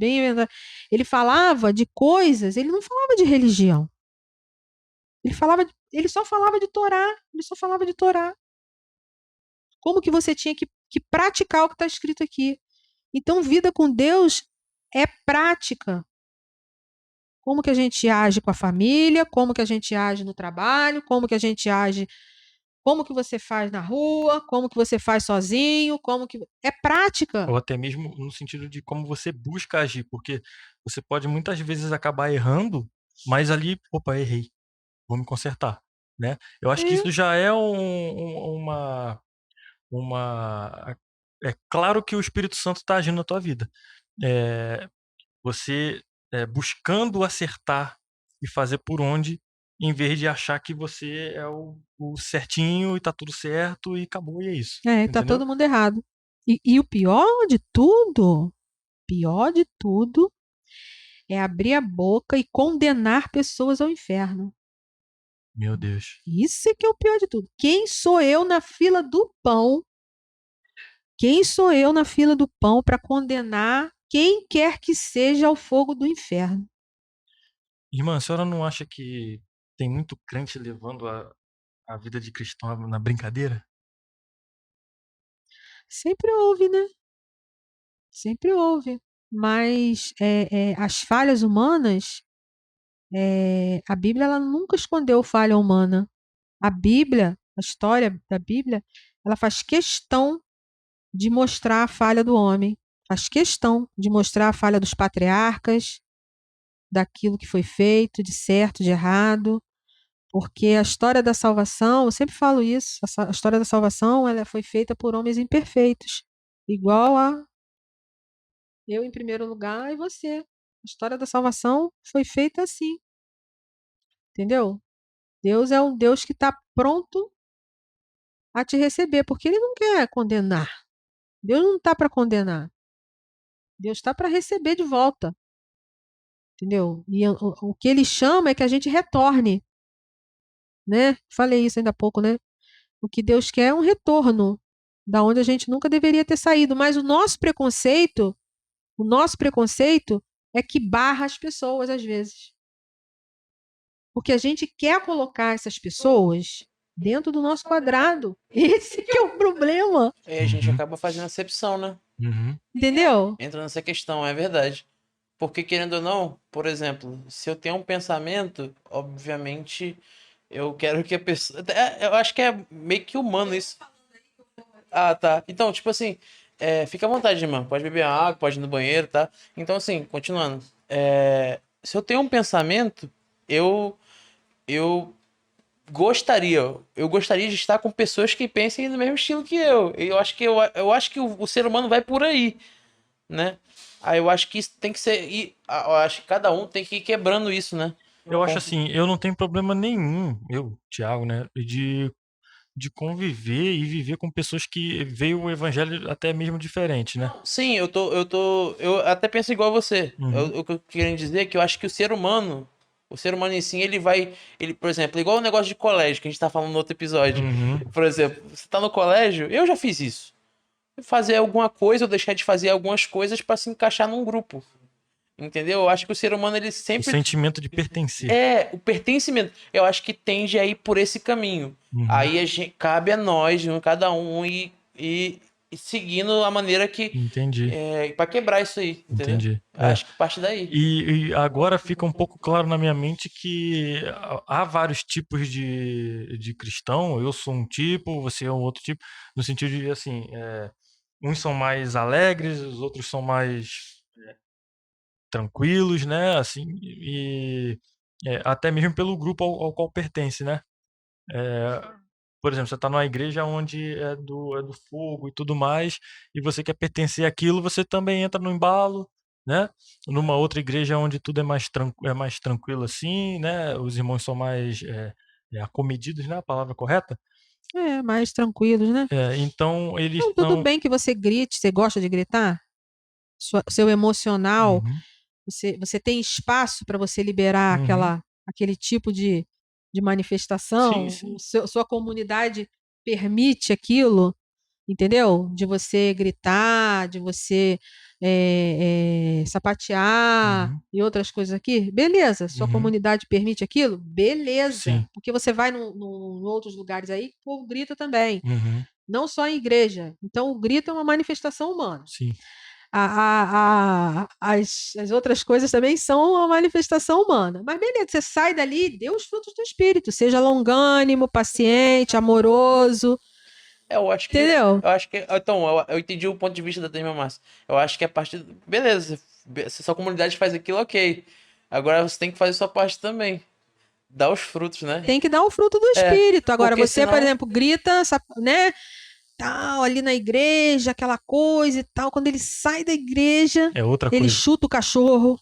ele falava de coisas, ele não falava de religião. Ele só falava de Torá, ele só falava de Torá. Como que você tinha que que praticar o que está escrito aqui. Então, vida com Deus é prática. Como que a gente age com a família, como que a gente age no trabalho, como que a gente age, como que você faz na rua, como que você faz sozinho, como que... É prática. Ou até mesmo no sentido de como você busca agir, porque você pode muitas vezes acabar errando, mas ali, opa, errei, vou me consertar, né? Eu acho que É, isso já é é claro que o Espírito Santo está agindo na tua vida. Você buscando acertar e fazer por onde, em vez de achar que você é o certinho e tá tudo certo e acabou e é isso. tá Entendeu? todo mundo errado. E o pior de tudo, é abrir a boca e condenar pessoas ao inferno. Meu Deus. Isso é que é o pior de tudo. Quem sou eu na fila do pão? Quem sou eu na fila do pão para condenar quem quer que seja ao fogo do inferno? Irmã, a senhora não acha que tem muito crente levando a vida de cristão na brincadeira? Sempre houve, né? Sempre houve. Mas as falhas humanas, a Bíblia ela nunca escondeu falha humana. A Bíblia, a história da Bíblia, ela faz questão de mostrar a falha do homem, faz questão de mostrar a falha dos patriarcas, daquilo que foi feito, de certo, de errado, porque a história da salvação, eu sempre falo isso, a história da salvação ela foi feita por homens imperfeitos, igual a eu em primeiro lugar e você. A história da salvação foi feita assim, entendeu? Deus é um Deus que está pronto a te receber, porque Ele não quer condenar. Deus não está para condenar. Deus está para receber de volta, entendeu? E o que Ele chama é que a gente retorne, né? Falei isso ainda há pouco, né? O que Deus quer é um retorno da onde a gente nunca deveria ter saído, mas o nosso preconceito é que barra as pessoas às vezes. Porque a gente quer colocar essas pessoas dentro do nosso quadrado. Esse que é o problema. E a gente acaba fazendo acepção, né? Uhum. Entendeu? Entra nessa questão, é verdade. Porque, querendo ou não, por exemplo, se eu tenho um pensamento, obviamente, eu quero que a pessoa. Eu acho que é meio que humano isso. Ah, tá. Então, tipo assim, fica à vontade, irmã. Pode beber água, pode ir no banheiro, tá? Então, assim, continuando. Se eu tenho um pensamento, eu, eu gostaria de estar com pessoas que pensem no mesmo estilo que eu. Eu acho que o ser humano vai por aí, né? Aí eu acho que isso tem que ser. Eu acho que cada um tem que ir quebrando isso, né? Eu acho assim, eu não tenho problema nenhum, eu, Thiago, né, de conviver e viver com pessoas que veem o evangelho até mesmo diferente, né? Sim, eu até penso igual a você. Uhum. O que eu queria dizer é que eu acho que o ser humano em si, por exemplo, igual o negócio de colégio que a gente tá falando no outro episódio. Uhum. Por exemplo, você tá no colégio, eu já fiz isso. Fazer alguma coisa ou deixar de fazer algumas coisas para se encaixar num grupo. Entendeu? Eu acho que o ser humano ele O sempre sentimento de pertencer. o pertencimento. Eu acho que tende a ir por esse caminho. Uhum. Aí cabe a nós, cada um, e seguindo a maneira que. Entendi. Pra quebrar isso aí, entendeu? Entendi. Acho que parte daí. E agora fica um pouco claro na minha mente que há vários tipos de cristão. Eu sou um tipo, você é um outro tipo, no sentido de, assim, uns são mais alegres, os outros são mais tranquilos, né? Assim, e até mesmo pelo grupo ao qual pertence, né? Por exemplo, você está numa igreja onde é do fogo e tudo mais, e você quer pertencer àquilo, você também entra no embalo, né? Numa outra igreja onde tudo é mais tranquilo assim, né? Os irmãos são mais acomedidos, né? A palavra correta? Mais tranquilos, né? Então eles Não, tudo estão. bem que você grite, você gosta de gritar? Seu emocional, Uhum, você tem espaço para você liberar uhum. aquele tipo de Sim, manifestação? sim. Sua comunidade permite aquilo, entendeu? De você gritar, de você sapatear Uhum, e outras coisas aqui? Beleza, sua uhum. comunidade permite aquilo? Beleza. Sim. Porque você vai em outros lugares aí, o povo grita também. Uhum. não só em igreja. Então, o grito é uma manifestação humana. Sim. As outras coisas também são uma manifestação humana. Mas beleza, você sai dali e dê os frutos do Espírito. Seja longânimo, paciente, amoroso. Eu acho que. Entendeu? Eu acho que. Então, eu entendi o ponto de vista da irmã Márcia. Eu acho que a partir. Beleza, se sua comunidade faz aquilo, ok. Agora você tem que fazer sua parte também. Dar os frutos, né? Tem que dar o fruto do Espírito. Agora, porque você, senão- por exemplo, grita, né? Tal, ali na igreja, aquela coisa e tal. Quando ele sai da igreja, É outra ele coisa. chuta o cachorro.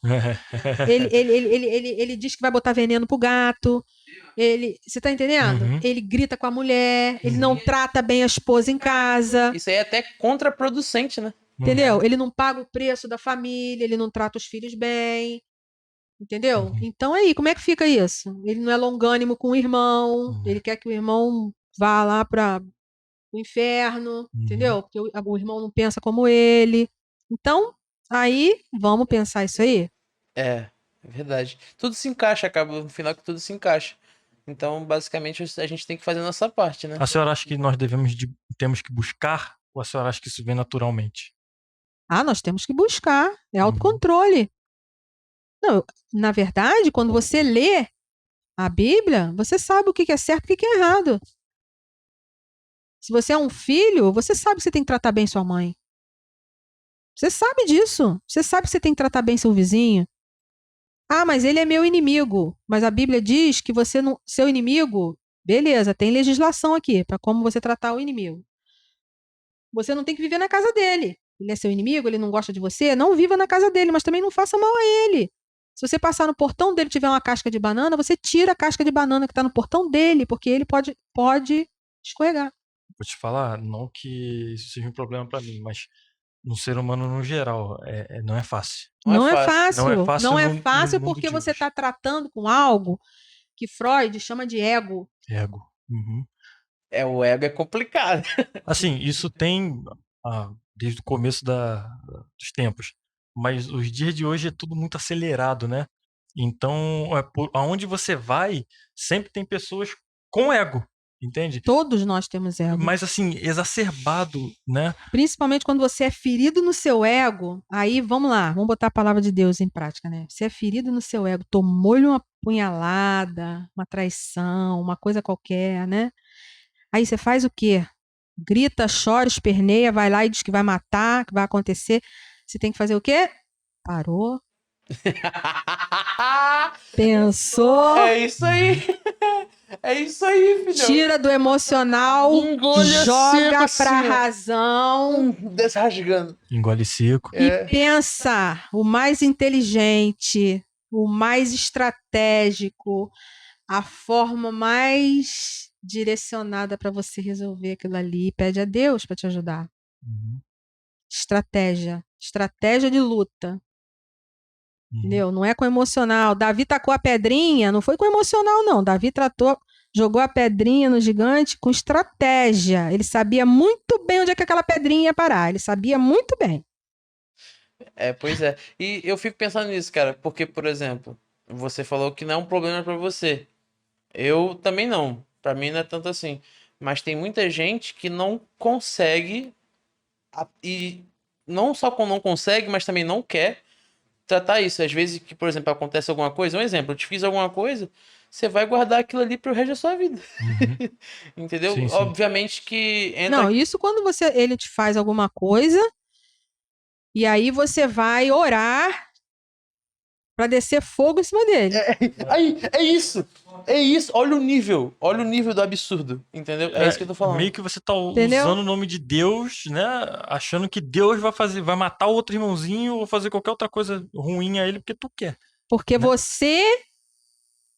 Ele diz que vai botar veneno pro gato. Você tá entendendo? Uhum. Ele grita com a mulher, ele não trata bem a esposa em casa, Isso aí é até contraproducente, né? entendeu? Ele não paga o preço da família, ele não trata os filhos bem, entendeu? Uhum. Então aí, como é que fica isso? Ele não é longânimo com o irmão, Uhum. ele quer que o irmão vá lá para o inferno, Uhum. entendeu? Porque o irmão não pensa como ele. Então, aí, vamos pensar isso aí? É verdade. Tudo se encaixa, acaba no final que tudo se encaixa. Então, basicamente, a gente tem que fazer a nossa parte, né? A senhora acha que nós temos que buscar, ou a senhora acha que isso vem naturalmente? Ah, nós temos que buscar, é Uhum. autocontrole. Não, na verdade, quando você lê a Bíblia, você sabe o que é certo e o que é errado. Se você é um filho, você sabe que você tem que tratar bem sua mãe. Você sabe disso. Você sabe que você tem que tratar bem seu vizinho. Ah, mas ele é meu inimigo. Mas a Bíblia diz que você não, seu inimigo, beleza, tem legislação aqui para como você tratar o inimigo. Você não tem que viver na casa dele. Ele é seu inimigo, ele não gosta de você, não viva na casa dele, mas também não faça mal a ele. Se você passar no portão dele e tiver uma casca de banana, você tira a casca de banana que está no portão dele, porque ele pode escorregar. Vou te falar, não que isso seja um problema pra mim, mas no ser humano no geral, não é fácil. Não é fácil. Não é fácil Não é no fácil mundo porque de você hoje. está tratando com algo que Freud chama de ego. Ego. Uhum. O ego é complicado. Assim, isso tem desde o começo dos tempos. Mas os dias de hoje é tudo muito acelerado, né? Então, aonde você vai, sempre tem pessoas com ego, entende? Todos nós temos ego. Mas assim, exacerbado, né? Principalmente quando você é ferido no seu ego, aí vamos lá, vamos botar a palavra de Deus em prática, né? Você é ferido no seu ego, tomou-lhe uma punhalada, uma traição, uma coisa qualquer, né? Aí você faz o quê? Grita, chora, esperneia, vai lá e diz que vai matar, que vai acontecer. Você tem que fazer o quê? Parou, pensou, É isso aí. É isso aí, filhão. tira do emocional, Engolha joga seco, pra assim, ó. razão. Desrasgando. Engole seco. E pensa o mais inteligente, o mais estratégico, a forma mais direcionada para você resolver aquilo ali. Pede a Deus para te ajudar. Uhum. Estratégia de luta. Uhum. Entendeu? Não é com emocional. Davi tacou a pedrinha, não foi com emocional, não. Davi jogou a pedrinha no gigante com estratégia. Ele sabia muito bem onde é que aquela pedrinha ia parar. Ele sabia muito bem. Pois é. E eu fico pensando nisso, cara, porque, por exemplo, você falou que não é um problema pra você. Eu também não. Pra mim não é tanto assim. Mas tem muita gente que não consegue e não só não consegue, mas também não quer tratar isso. Às vezes que, por exemplo, acontece alguma coisa, um exemplo, eu te fiz alguma coisa, você vai guardar aquilo ali pro resto da sua vida. Uhum. Entendeu? Sim, sim. Obviamente que entra... Não, isso quando ele te faz alguma coisa e aí você vai orar pra descer fogo em cima dele. Aí, é isso. É isso. Olha o nível do absurdo, entendeu? É isso que eu tô falando. Meio que você tá Entendeu? usando o nome de Deus, né? Achando que Deus vai matar o outro irmãozinho ou fazer qualquer outra coisa ruim a ele porque tu quer. Porque né?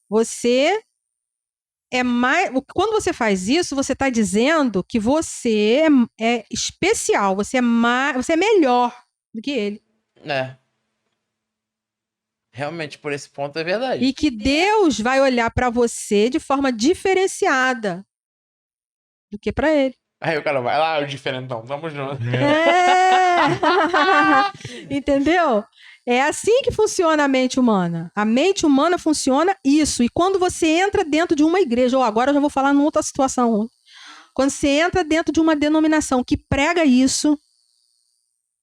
você é mais. Quando você faz isso, você está dizendo que você é especial, você é melhor do que ele. Realmente, por esse ponto é verdade. E que Deus vai olhar para você de forma diferenciada do que para ele. Aí o cara vai lá, o diferentão, tamo junto. Entendeu? É assim que funciona a mente humana. A mente humana funciona isso. E quando você entra dentro de uma igreja, ou agora eu já vou falar numa outra situação. Quando você entra dentro de uma denominação que prega isso,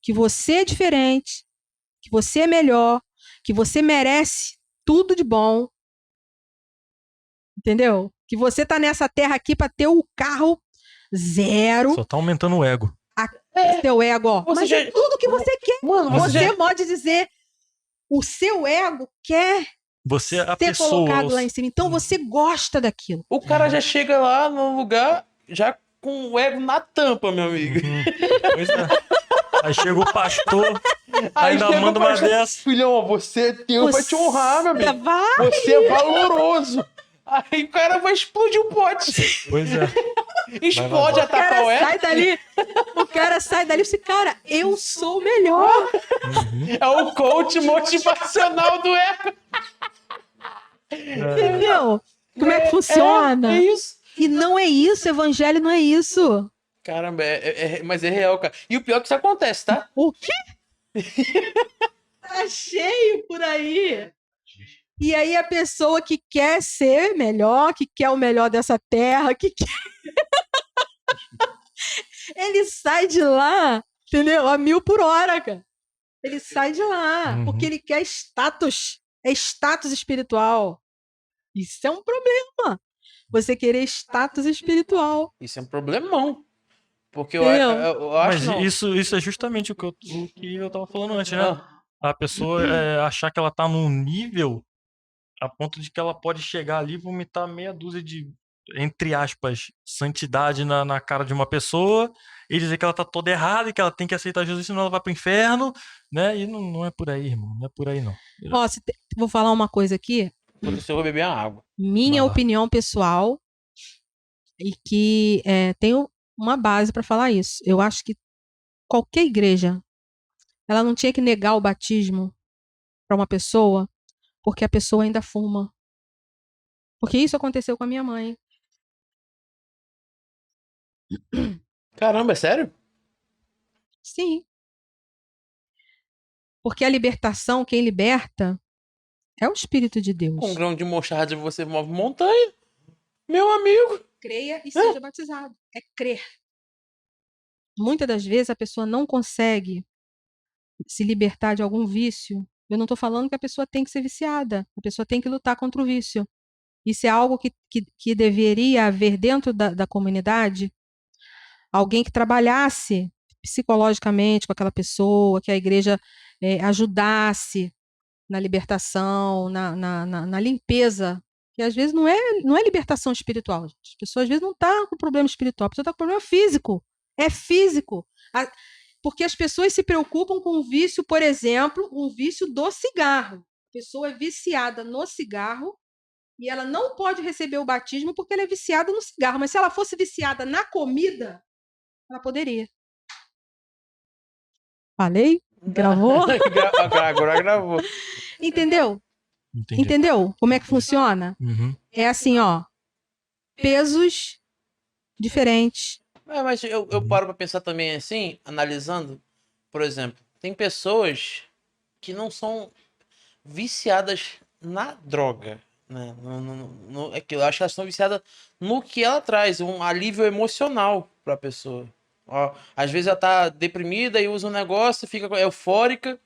que você é diferente, que você é melhor, que você merece tudo de bom, entendeu? Que você tá nessa terra aqui para ter o carro zero, Só tá aumentando o ego. teu ego, ó. Você Mas já- é tudo que você quer. Mano, Você pode dizer, o seu ego quer Você é a ser pessoa. colocado lá em cima. Então você gosta daquilo. O cara já chega lá no lugar já com o ego na tampa, meu amigo. Pois é. Aí chega o pastor, ainda chega o manda uma pastor, dessa. Filhão, ó, você é Deus vai te honrar, meu amigo. Vai. Você é valoroso. Aí o cara vai explodir o pote. Pois é. Explode a O cara Tupperware. sai dali. O cara sai dali e diz, cara, eu sou o melhor. É o coach motivacional do ego. Entendeu? Como é que funciona? É isso. E não é isso, evangelho não é isso. Caramba, mas é real, cara. E o pior é que isso acontece, tá? O quê? Tá cheio por aí. E aí a pessoa que quer ser melhor, que quer o melhor dessa terra, que quer... ele sai de lá, entendeu? A 1000 por hora, cara. Ele sai de lá, porque ele quer status. É status espiritual. Isso é um problema. Você querer status espiritual. Isso é um problemão. Porque eu Entendeu? acho Mas não. isso é justamente o que eu tava falando antes, né? Ah, A pessoa achar que ela tá num nível a ponto de que ela pode chegar ali e vomitar meia dúzia de, entre aspas, santidade na cara de uma pessoa e dizer que ela tá toda errada e que ela tem que aceitar Jesus, senão ela vai pro inferno, né? E não é por aí, irmão. Não é por aí, não. Ó, vou falar uma coisa aqui. eu vou beber uma água. Minha Vai lá. opinião pessoal, e que tenho uma base para falar isso. Eu acho que qualquer igreja, ela não tinha que negar o batismo para uma pessoa, porque a pessoa ainda fuma. Porque isso aconteceu com a minha mãe. Caramba, é sério? Sim. Porque a libertação, quem liberta, é o Espírito de Deus. Com um grão de mostarda você move montanha. Meu amigo. Creia e seja batizado. É crer. Muitas das vezes a pessoa não consegue se libertar de algum vício. Eu não estou falando que a pessoa tem que ser viciada. A pessoa tem que lutar contra o vício. Isso é algo que deveria haver dentro da comunidade. Alguém que trabalhasse psicologicamente com aquela pessoa, que a igreja ajudasse na libertação, na limpeza. Que às vezes não é libertação espiritual. As pessoas às vezes não estão com problema espiritual, a pessoa está com problema físico. É físico. Porque as pessoas se preocupam com o vício, por exemplo, um vício do cigarro. A pessoa é viciada no cigarro e ela não pode receber o batismo porque ela é viciada no cigarro. Mas se ela fosse viciada na comida, ela poderia. Falei? Gravou? Agora gravou. Entendeu? Entendi. Entendeu como é que funciona? Uhum. É assim, ó. Pesos diferentes. Mas eu paro pra pensar também assim, analisando. Por exemplo, tem pessoas que não são viciadas na droga. Né? Eu acho que elas são viciadas no que ela traz, um alívio emocional pra pessoa. Ó, às vezes ela tá deprimida e usa um negócio, fica eufórica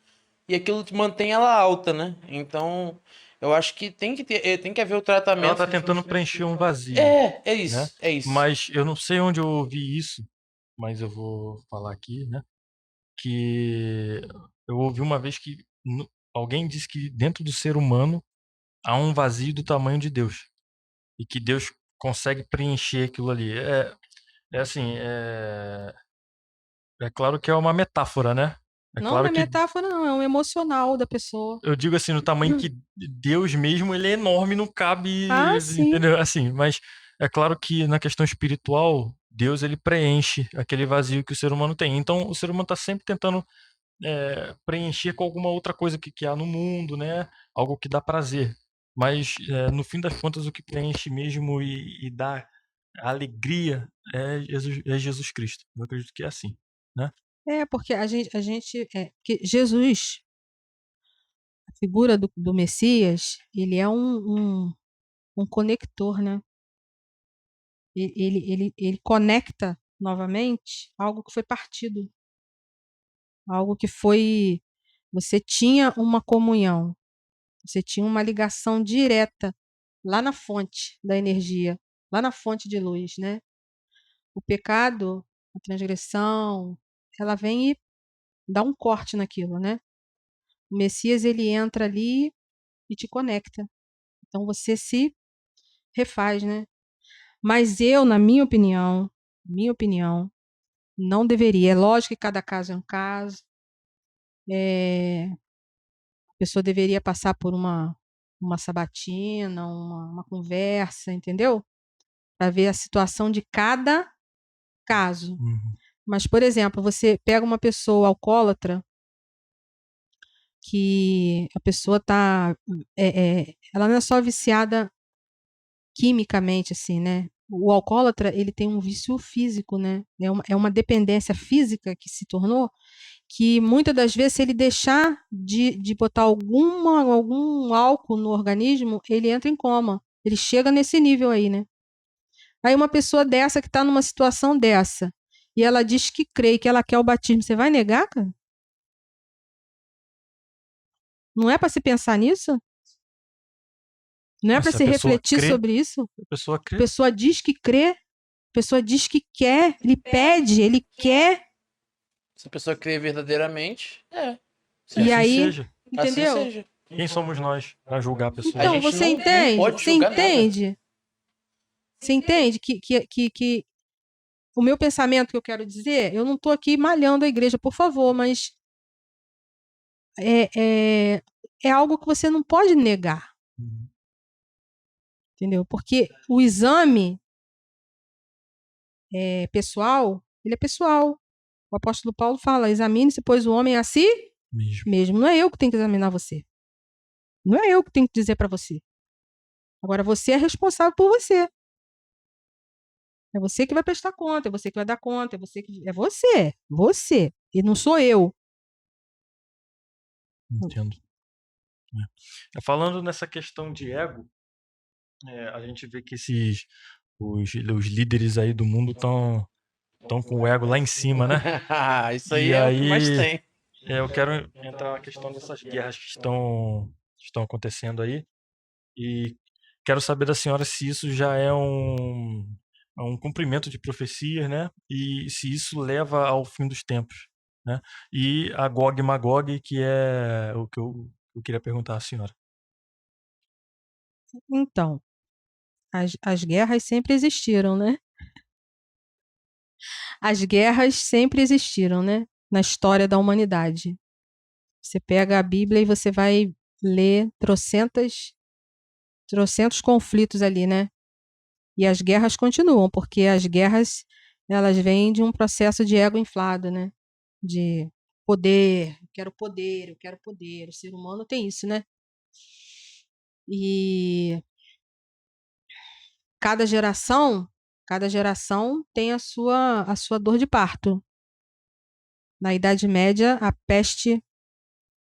e aquilo mantém ela alta, né? Então, eu acho que tem que haver o tratamento. Ela tá tentando preencher um vazio. É isso, né? é isso. Mas eu não sei onde eu ouvi isso, mas eu vou falar aqui, né? Que eu ouvi uma vez que alguém disse que dentro do ser humano há um vazio do tamanho de Deus e que Deus consegue preencher aquilo ali. É assim, é claro que é uma metáfora, né? É Não, claro não é que metáfora, não. É um emocional da pessoa. eu digo assim, no tamanho que Deus mesmo, ele é enorme, não cabe, Ah, sim. entendeu? Assim, mas é claro que na questão espiritual, Deus ele preenche aquele vazio que o ser humano tem. Então, o ser humano está sempre tentando preencher com alguma outra coisa que há no mundo, né? Algo que dá prazer. Mas, no fim das contas, o que preenche mesmo e dá alegria é Jesus Cristo. Eu acredito que é assim, né? Porque a gente que Jesus, a figura do Messias, ele é um conector, né? ele conecta novamente algo que foi partido, algo que foi. Você tinha uma comunhão, você tinha uma ligação direta lá na fonte da energia, lá na fonte de luz, né? O pecado, a transgressão, ela vem e dá um corte naquilo, né? O Messias, ele entra ali e te conecta. Então você se refaz, né? Mas eu, na minha opinião, não deveria. É lógico que cada caso é um caso. A pessoa deveria passar por uma sabatina, uma conversa, entendeu? Para ver a situação de cada caso. Mas, por exemplo, você pega uma pessoa alcoólatra, que a pessoa tá, ela não é só viciada quimicamente, assim, né? O alcoólatra, ele tem um vício físico, né? É uma dependência física que se tornou, que muitas das vezes, se ele deixar de botar algum álcool no organismo, ele entra em coma. Ele chega nesse nível aí, né? Aí uma pessoa dessa, que está numa situação dessa, e ela diz que crê e que ela quer o batismo, você vai negar, cara? Não é para se pensar nisso? Não é Mas para se a se pessoa refletir crê, sobre isso? a pessoa A crê. pessoa diz que crê, a pessoa diz que quer, ele pede, ele quer, Se a pessoa crê verdadeiramente, Que e assim aí, seja. assim entendeu? seja. Quem somos nós para julgar a pessoa? A Então, gente você não entende? pode Você julgar nada. entende? Você entende que o meu pensamento que eu quero dizer, eu não estou aqui malhando a igreja, por favor, mas é algo que você não pode negar, entendeu? Porque o exame pessoal, ele é pessoal. O apóstolo Paulo fala: examine-se, pois o homem é a si Mesmo. mesmo. Não é eu que tenho que examinar você. Não é eu que tenho que dizer para você. Agora, você é responsável por você. É você que vai prestar conta, é você que vai dar conta, é você. E não sou eu. Entendo. Falando nessa questão de ego, a gente vê que os líderes aí do mundo estão com o ego lá em cima, né? Isso aí E é o que mais aí, tem. eu quero entrar na questão dessas guerras que estão acontecendo aí. E quero saber da senhora se isso já é um cumprimento de profecias, né? E se isso leva ao fim dos tempos, né? E a Gog e Magog, que é o que eu queria perguntar à senhora. Então, as guerras sempre existiram, né? As guerras sempre existiram, né? Na história da humanidade. Você pega a Bíblia e você vai ler trocentos conflitos ali, né? E as guerras continuam, porque as guerras, elas vêm de um processo de ego inflado, né? De poder, eu quero poder, eu quero poder. O ser humano tem isso, né? E cada geração tem a sua dor de parto. Na Idade Média, a peste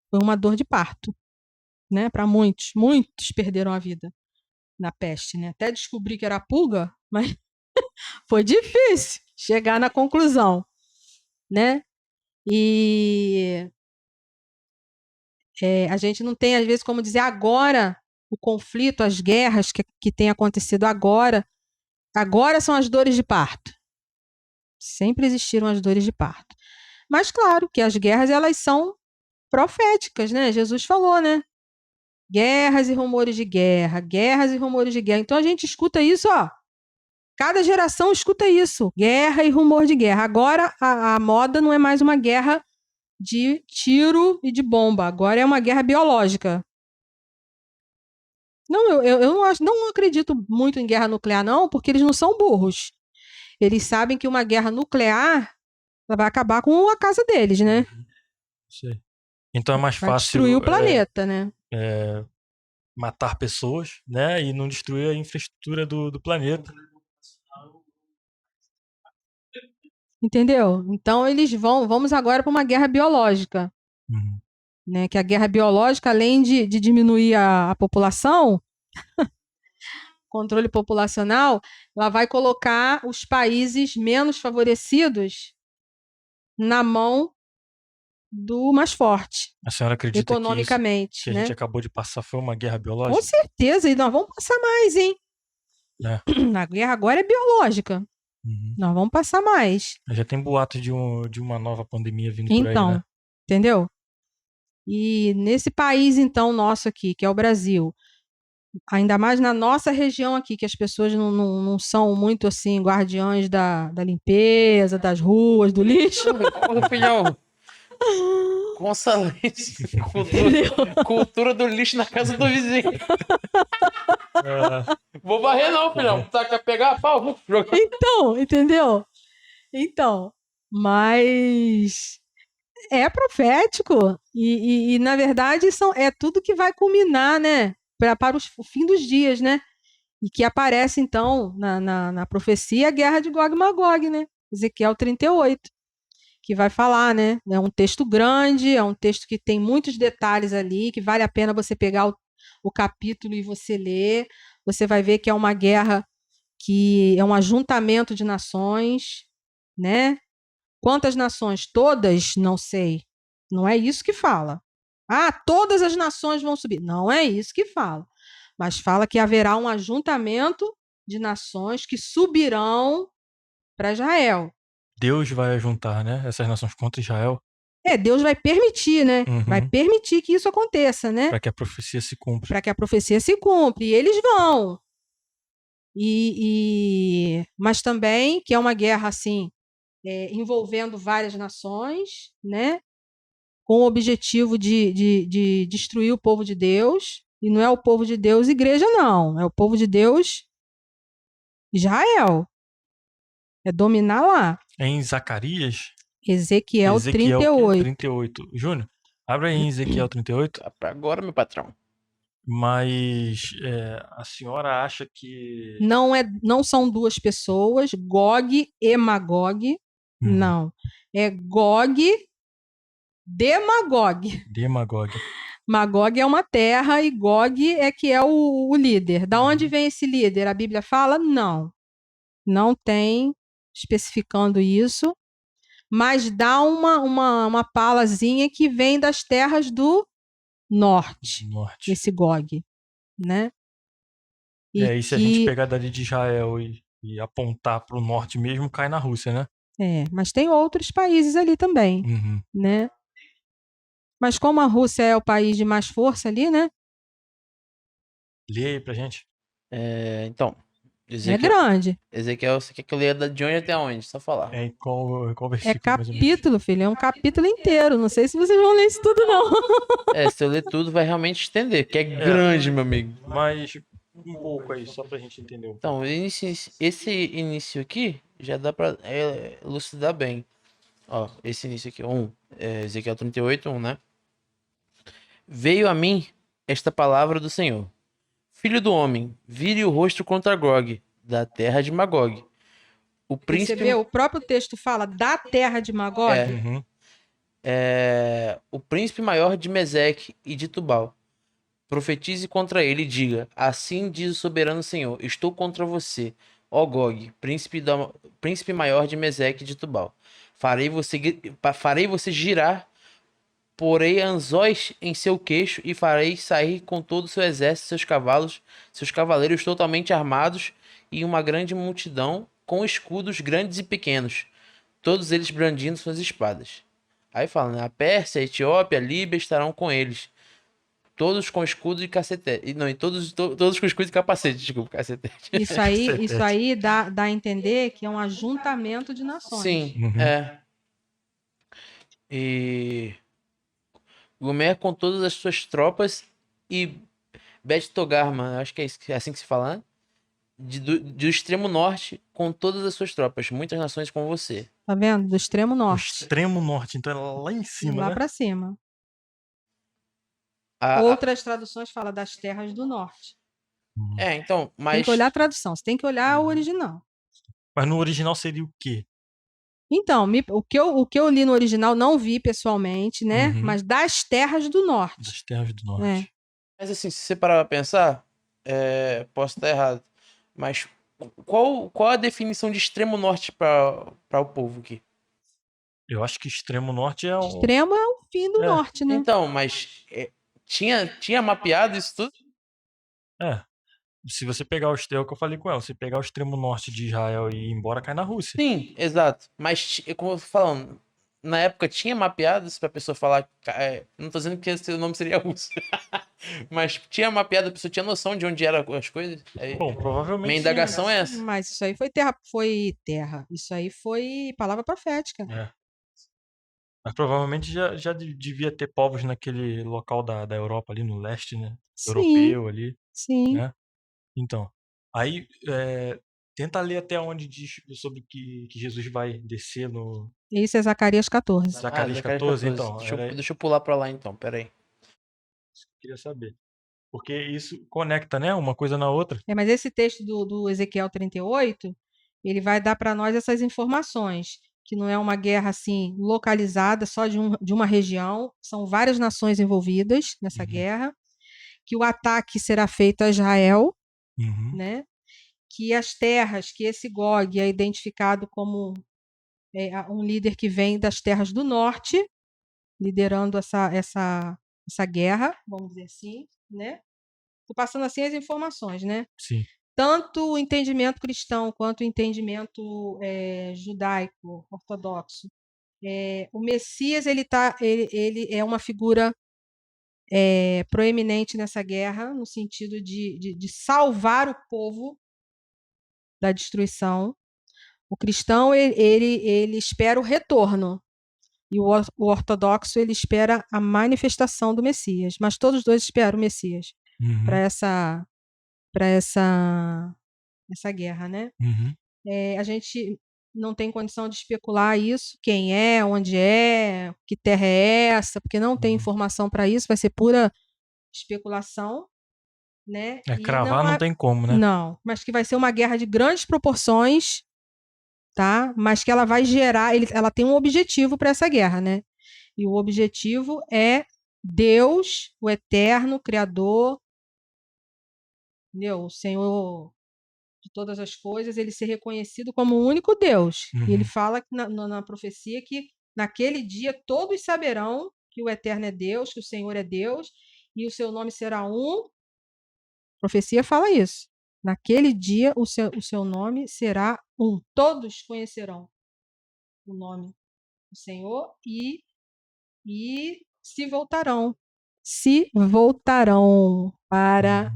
foi uma dor de parto, né? Para muitos perderam a vida na peste, né? Até descobrir que era a pulga, mas foi difícil chegar na conclusão, né? E a gente não tem, às vezes, como dizer agora o conflito, as guerras que têm acontecido agora são as dores de parto. Sempre existiram as dores de parto. Mas claro que as guerras, elas são proféticas, né? Jesus falou, né? Guerras e rumores de guerra, guerras e rumores de guerra. Então a gente escuta isso, ó. Cada geração escuta isso, guerra e rumor de guerra. Agora a moda não é mais uma guerra de tiro e de bomba, agora é uma guerra biológica. Não, eu não acredito muito em guerra nuclear, não, porque eles não são burros. Eles sabem que uma guerra nuclear vai acabar com a casa deles, né? Sei. Então é mais Vai destruir fácil o planeta, né? matar pessoas, né? E não destruir a infraestrutura do planeta. Entendeu? Então vamos agora para uma guerra biológica, né? Que a guerra biológica, além de diminuir a população, controle populacional, ela vai colocar os países menos favorecidos na mão do mais forte, A senhora acredita que isso economicamente, que a né? gente acabou de passar foi uma guerra Com biológica? certeza, e nós vamos passar mais, hein? É. A guerra agora é biológica. Uhum. Nós vamos passar mais. Já tem boatos de uma nova pandemia vindo por aí, Então, né? entendeu? E nesse país, então, nosso aqui, que é o Brasil, ainda mais na nossa região aqui, que as pessoas não são muito, assim, guardiães da limpeza, das ruas, do lixo, Ô, filhão, Gonçalves, cultura do lixo na casa do vizinho. Vou varrer não, filhão. Tá, quer pegar? Pau, vou jogar. então, entendeu? Então, mas é profético e na verdade, é tudo que vai culminar, né, para o fim dos dias, né? E que aparece, então, na profecia, a guerra de Gog e Magog, né? Ezequiel 38, que vai falar, né? É um texto grande, é um texto que tem muitos detalhes ali, que vale a pena você pegar o capítulo e você ler. Você vai ver que é uma guerra que é um ajuntamento de nações, né? Quantas nações? Todas? Não sei. Não é isso que fala. Ah, todas as nações vão subir. Não é isso que fala. Mas fala que haverá um ajuntamento de nações que subirão para Israel. Deus vai juntar, né? Essas nações contra Israel Deus vai permitir, né? Vai permitir que isso aconteça, né? para que a profecia se cumpra. Para que a profecia se cumpra. E eles vão. Mas também que é uma guerra assim, envolvendo várias nações, né? Com o objetivo de destruir o povo de Deus. E não é o povo de Deus igreja, não. É o povo de Deus Israel. É dominar lá. Em Zacarias, Ezequiel Ezequiel 38. 38. Júnior, abre aí em Ezequiel 38. Tá pra agora, meu patrão. Mas a senhora acha que. Não são duas pessoas, Gog e Magog. Não. É Gog de Magog. Demagogue. Magog é uma terra e Gog é que é o líder. Da onde vem esse líder? A Bíblia fala? Não. Não tem especificando isso, mas dá uma palazinha que vem das terras do norte, Norte. esse Gog, né? E se a gente pegar dali de Israel e apontar para o norte mesmo, cai na Rússia, né? Mas tem outros países ali também, né? Mas como a Rússia é o país de mais força ali, né? Lê aí pra gente. Então, É grande. Ezequiel, você quer que eu leia de onde até onde? Só falar. Em qual É versículo, mais ou menos? capítulo, filho. É um capítulo inteiro. Não sei se vocês vão ler isso tudo, não. Se eu ler tudo, vai realmente estender, porque é grande, meu amigo. Mas um pouco aí, só pra gente entender um pouco. Então, esse início aqui já dá pra elucidar bem. Ó, esse início aqui, Ezequiel 38, 1, né? Veio a mim esta palavra do Senhor. Filho do homem, vire o rosto contra Gog, da terra de Magog. O príncipe... Percebeu? O próprio texto fala da terra de Magog. O príncipe maior de Meseque e de Tubal. Profetize contra ele e diga: assim diz o soberano Senhor, estou contra você, ó Gog, príncipe maior de Meseque e de Tubal. Farei você girar, porei anzóis em seu queixo e farei sair com todo o seu exército, seus cavalos, seus cavaleiros totalmente armados e uma grande multidão com escudos grandes e pequenos, todos eles brandindo suas espadas. Aí fala, né? A Pérsia, a Etiópia, a Líbia estarão com eles. Todos com escudo e cacetete. Não, todos com escudo e capacete, desculpa, cacetete. Isso aí dá a entender que é um ajuntamento de nações. Sim, E Gomer com todas as suas tropas e Bet Togarma, acho que é assim que se fala, né? Do extremo norte com todas as suas tropas, muitas nações com você. Tá vendo? Do extremo Do norte. extremo norte, então é lá em cima, Lá né? pra cima. Outras traduções falam das terras do norte. Então, mas... Tem que olhar a tradução, você tem que olhar o original. Mas no original seria o quê? Então, o que eu li no original, não vi pessoalmente, né? Mas das terras do norte. Das terras do norte. Mas assim, se você parar pra pensar, posso estar errado, Mas qual a definição de extremo norte para o povo aqui? Eu acho que extremo norte é um. Extremo é o fim do É. norte, né? Então, mas tinha mapeado isso tudo? É. Se você pegar o extremo, que eu falei com ela, se pegar o extremo norte de Israel e ir embora, cai na Rússia. Sim, exato. Mas, como eu tô falando, na época tinha mapeado isso pra pessoa falar. Não tô dizendo que o nome seria russo. Mas tinha mapeado, a pessoa tinha noção de onde eram as coisas? Bom, provavelmente Minha sim, indagação né? é essa. Mas isso aí foi terra. Isso aí foi palavra profética. É. Mas provavelmente já devia ter povos naquele local da Europa ali no leste, né? Sim, Europeu ali, sim. né? Então, aí tenta ler até onde diz sobre que Jesus vai descer no Isso é Zacarias 14. Zacarias Zacarias 14, 14. então, Deixa eu pular pra lá então, peraí. isso que eu queria saber. Porque isso conecta, né, uma coisa na outra. Mas esse texto do Ezequiel 38, ele vai dar para nós essas informações, que não é uma guerra assim localizada só de uma região, são várias nações envolvidas nessa guerra, que o ataque será feito a Israel, né? Que as terras, que esse Gog é identificado como um líder que vem das terras do norte, liderando essa guerra, vamos dizer assim, né? Estou passando assim as informações, né? Sim. Tanto o entendimento cristão quanto o entendimento judaico, ortodoxo. O Messias ele é uma figura proeminente nessa guerra, no sentido de salvar o povo da destruição. O cristão ele espera o retorno e o ortodoxo ele espera a manifestação do Messias. Mas todos os dois esperam o Messias para essa guerra, né? A gente não tem condição de especular isso, quem é, onde é, que terra é essa, porque não tem informação para isso, vai ser pura especulação, né? Cravar não tem como, né? Não, mas que vai ser uma guerra de grandes proporções, tá? Mas que ela vai gerar, ela tem um objetivo para essa guerra, né? E o objetivo é Deus, o eterno Criador, entendeu? O Senhor de todas as coisas, ele ser reconhecido como o único Deus. E ele fala na profecia que naquele dia todos saberão que o Eterno é Deus, que o Senhor é Deus, e o seu nome será um. A profecia fala isso. Naquele dia o seu nome será um. Todos conhecerão o nome do Senhor e se voltarão. Se voltarão para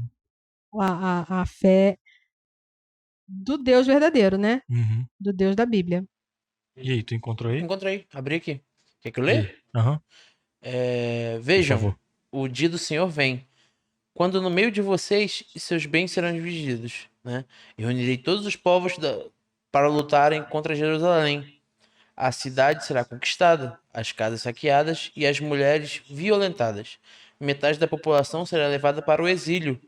a fé do Deus verdadeiro, né? Do Deus da Bíblia. E aí, tu encontrou aí? Encontrei. Abri aqui. Quer que eu leia? Por favor. Vejam, o dia do Senhor vem, quando no meio de vocês seus bens serão divididos, né? E reunirei todos os povos para lutarem contra Jerusalém. A cidade será conquistada, as casas saqueadas e as mulheres violentadas. Metade da população será levada para o exílio,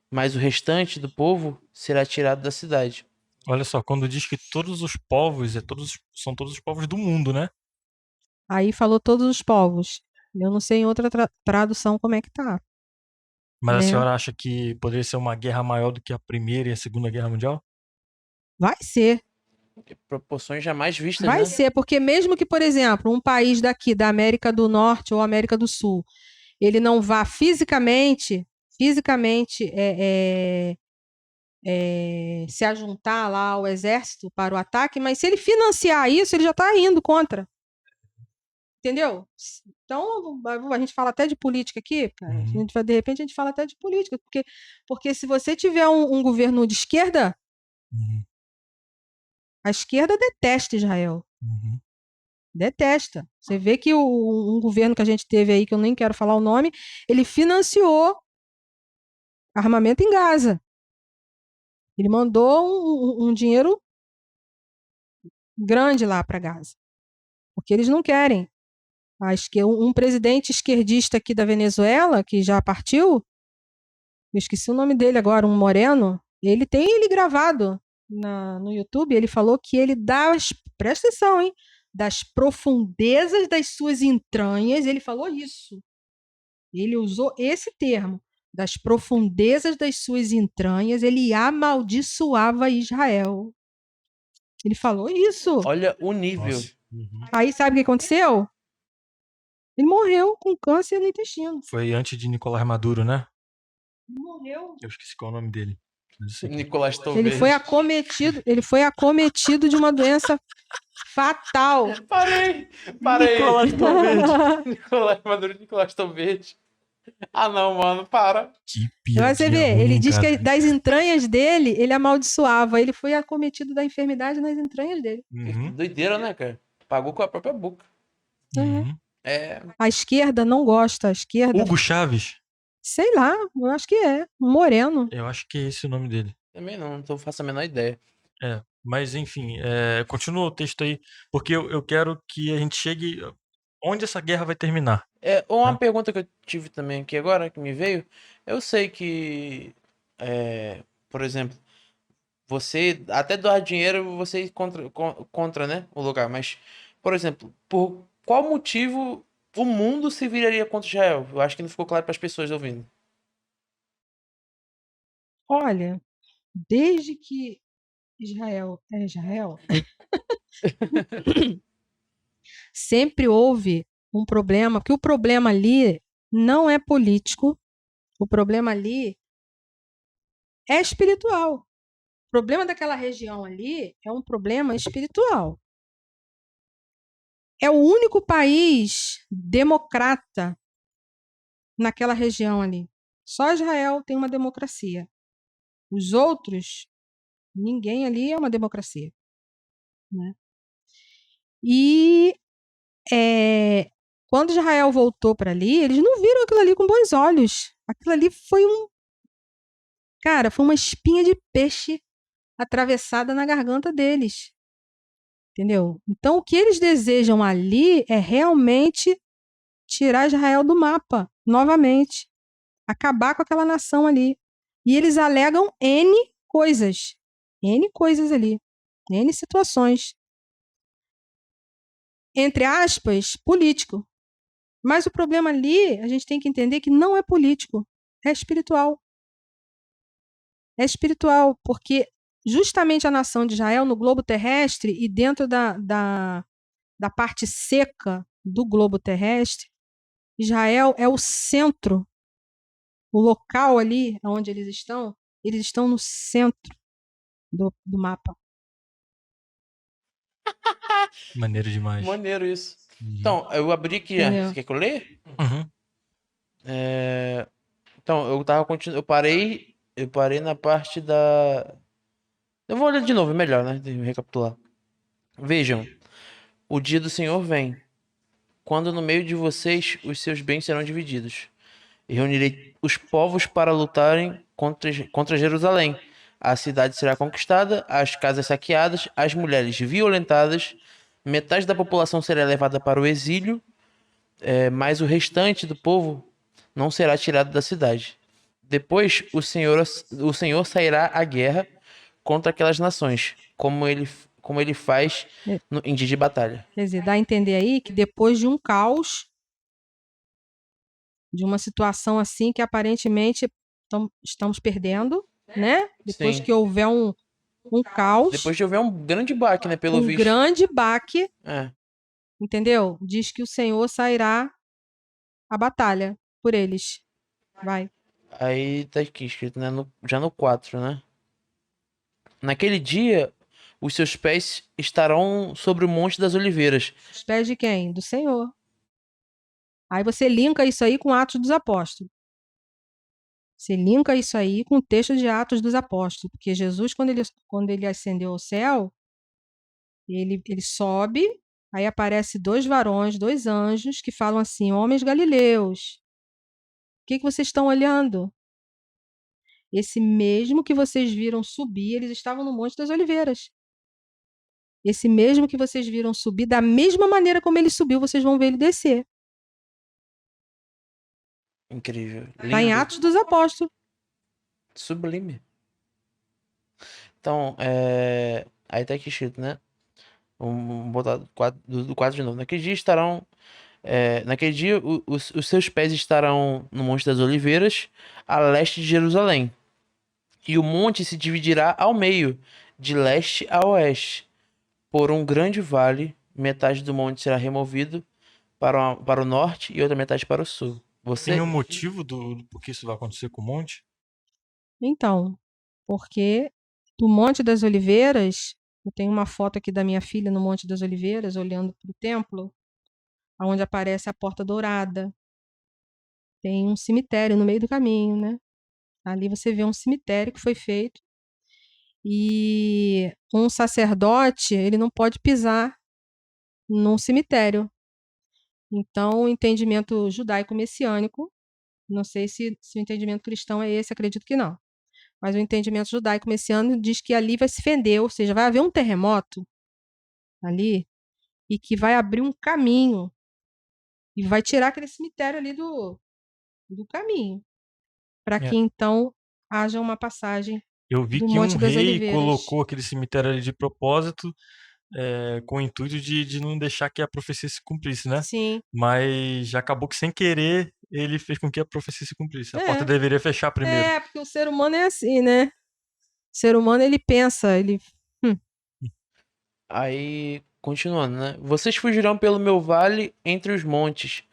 mas o restante do povo será tirado da cidade. Olha só, quando diz que todos os povos, são todos os povos do mundo, né? Aí falou todos os povos. Eu não sei em outra tradução como é que tá. Mas a senhora acha que poderia ser uma guerra maior do que a Primeira e a Segunda Guerra Mundial? Vai ser. Proporções jamais vistas, Vai né? ser, porque mesmo que, por exemplo, um país daqui da América do Norte ou América do Sul, ele não vá fisicamente se ajuntar lá ao exército para o ataque, mas se ele financiar isso, ele já está indo contra. Entendeu? Então, a gente fala até de política aqui, cara. De repente a gente fala até de política, porque se você tiver um governo de esquerda, a esquerda detesta Israel. Detesta. Você vê que um governo que a gente teve aí, que eu nem quero falar o nome, ele financiou armamento em Gaza. Ele mandou um dinheiro grande lá para Gaza. Porque eles não querem. Um presidente esquerdista aqui da Venezuela, que já partiu, eu esqueci o nome dele agora, um moreno, ele tem ele gravado no YouTube, ele falou que ele presta atenção, hein? Das profundezas das suas entranhas, ele falou isso. Ele usou esse termo, das profundezas das suas entranhas, ele amaldiçoava Israel. Ele falou isso. Olha o nível. Nossa. Uhum. Aí sabe o que aconteceu? Ele morreu com câncer no intestino. Foi antes de Nicolás Maduro, né? Ele morreu. Eu esqueci qual é o nome dele. Mas eu sei que- Nicolás Ele Tolverde. foi acometido de uma doença fatal. Parei. Nicolás Tolverde. Nicolás Maduro e Nicolás Tolverde. Ah, não, mano, para. Que Agora você piadinha vê, ruim, ele diz cara. que das entranhas dele, ele amaldiçoava. Ele foi acometido da enfermidade nas entranhas dele. Uhum. Doideira, né, cara? Pagou com a própria boca. Uhum. É. A esquerda não gosta. A esquerda, Hugo Chaves. sei lá, eu acho que é. Um moreno. Eu acho que é esse o nome dele. Também não faço a menor ideia. É, mas enfim, continua o texto aí, porque eu quero que a gente chegue onde essa guerra vai terminar. Uma Né? pergunta que eu tive também aqui agora, que me veio. Eu sei que, por exemplo, você até doar dinheiro, você ir contra, né, o lugar. Mas, por exemplo, por qual motivo o mundo se viraria contra Israel? Eu acho que não ficou claro para as pessoas ouvindo. Olha, desde que Israel é Israel, sempre houve um problema, porque o problema ali não é político, o problema ali é espiritual. O problema daquela região ali é um problema espiritual. É o único país democrata naquela região ali. Só Israel tem uma democracia. Os outros, ninguém ali é uma democracia. Né? E quando Israel voltou para ali, eles não viram aquilo ali com bons olhos. Aquilo ali foi foi uma espinha de peixe atravessada na garganta deles. Entendeu? Então, o que eles desejam ali é realmente tirar Israel do mapa, novamente. Acabar com aquela nação ali. E eles alegam N coisas. N coisas ali. N situações. Entre aspas, político. Mas o problema ali, a gente tem que entender que não é político, é espiritual. É espiritual, porque justamente a nação de Israel no globo terrestre e dentro da parte seca do globo terrestre, Israel é o centro, o local ali onde eles estão no centro do mapa. Maneiro demais. Maneiro isso. Uhum. Então, eu abri aqui já. Entendeu? Você quer que eu leia? Uhum. Então, eu tava continuando. Eu parei na parte da. Eu vou ler de novo, é melhor, né? Deixa eu recapitular. Vejam, o dia do Senhor vem, quando no meio de vocês os seus bens serão divididos. E reunirei os povos para lutarem contra Jerusalém. A cidade será conquistada, as casas saqueadas, as mulheres violentadas, metade da população será levada para o exílio, mas o restante do povo não será tirado da cidade. Depois o Senhor sairá à guerra contra aquelas nações, como ele faz em dia de batalha. Quer dizer, dá a entender aí que depois de um caos, de uma situação assim que aparentemente estamos perdendo, né? Depois Sim. que houver um caos, Depois de houver um grande baque, né, pelo um visto. grande baque, É. entendeu? Diz que o Senhor sairá à batalha por eles. Vai. Aí tá aqui escrito, né, já no 4, né? Naquele dia, os seus pés estarão sobre o Monte das Oliveiras. Os pés de quem? Do Senhor. Aí você linka isso aí com Atos dos Apóstolos. Você linka isso aí com o texto de Atos dos Apóstolos, porque Jesus, quando ele ascendeu ao céu, ele sobe, aí aparece dois varões, dois anjos, que falam assim: homens galileus, o que vocês estão olhando? Esse mesmo que vocês viram subir, eles estavam no Monte das Oliveiras. Esse mesmo que vocês viram subir, da mesma maneira como ele subiu, vocês vão ver ele descer. Incrível. Está em Lindo. Atos dos Apóstolos. Sublime. Então, aí tá aqui escrito, né? Vamos botar do quadro de novo. Naquele dia estarão Naquele dia, os seus pés estarão no Monte das Oliveiras, a leste de Jerusalém. E o monte se dividirá ao meio, de leste a oeste, por um grande vale. Metade do monte será removido para o norte e outra metade para o sul. Tem Você, um motivo do porquê isso vai acontecer com o monte? Então, porque do Monte das Oliveiras, eu tenho uma foto aqui da minha filha no Monte das Oliveiras, olhando para o templo, onde aparece a Porta Dourada. Tem um cemitério no meio do caminho, né? Ali você vê um cemitério que foi feito. E um sacerdote, ele não pode pisar num cemitério. Então, o entendimento judaico-messiânico, não sei se o entendimento cristão é esse, acredito que não. Mas o entendimento judaico-messiânico diz que ali vai se fender, ou seja, vai haver um terremoto ali e que vai abrir um caminho e vai tirar aquele cemitério ali do caminho, para É, que então haja uma passagem eu vi do que um Monte das rei Oliveiras. colocou aquele cemitério ali de propósito, com o intuito de não deixar que a profecia se cumprisse, né? Sim, Mas já acabou que sem querer ele fez com que a profecia se cumprisse. A porta é, deveria fechar primeiro. porque o ser humano é assim, né? O ser humano, ele pensa, ele... hum, aí, continuando, né? Vocês fugirão pelo meu vale entre os montes,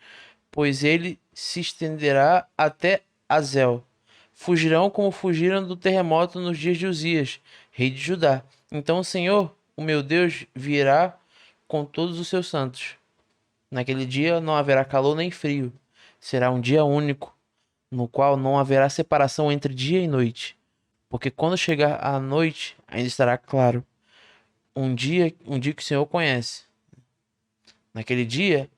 pois ele se estenderá até Azel. Fugirão como fugiram do terremoto nos dias de Uzias, rei de Judá. Então o Senhor, o meu Deus, virá com todos os seus santos. Naquele dia não haverá calor nem frio. Será um dia único, no qual não haverá separação entre dia e noite. Porque quando chegar a noite, ainda estará claro. Um dia que o Senhor conhece. Naquele dia,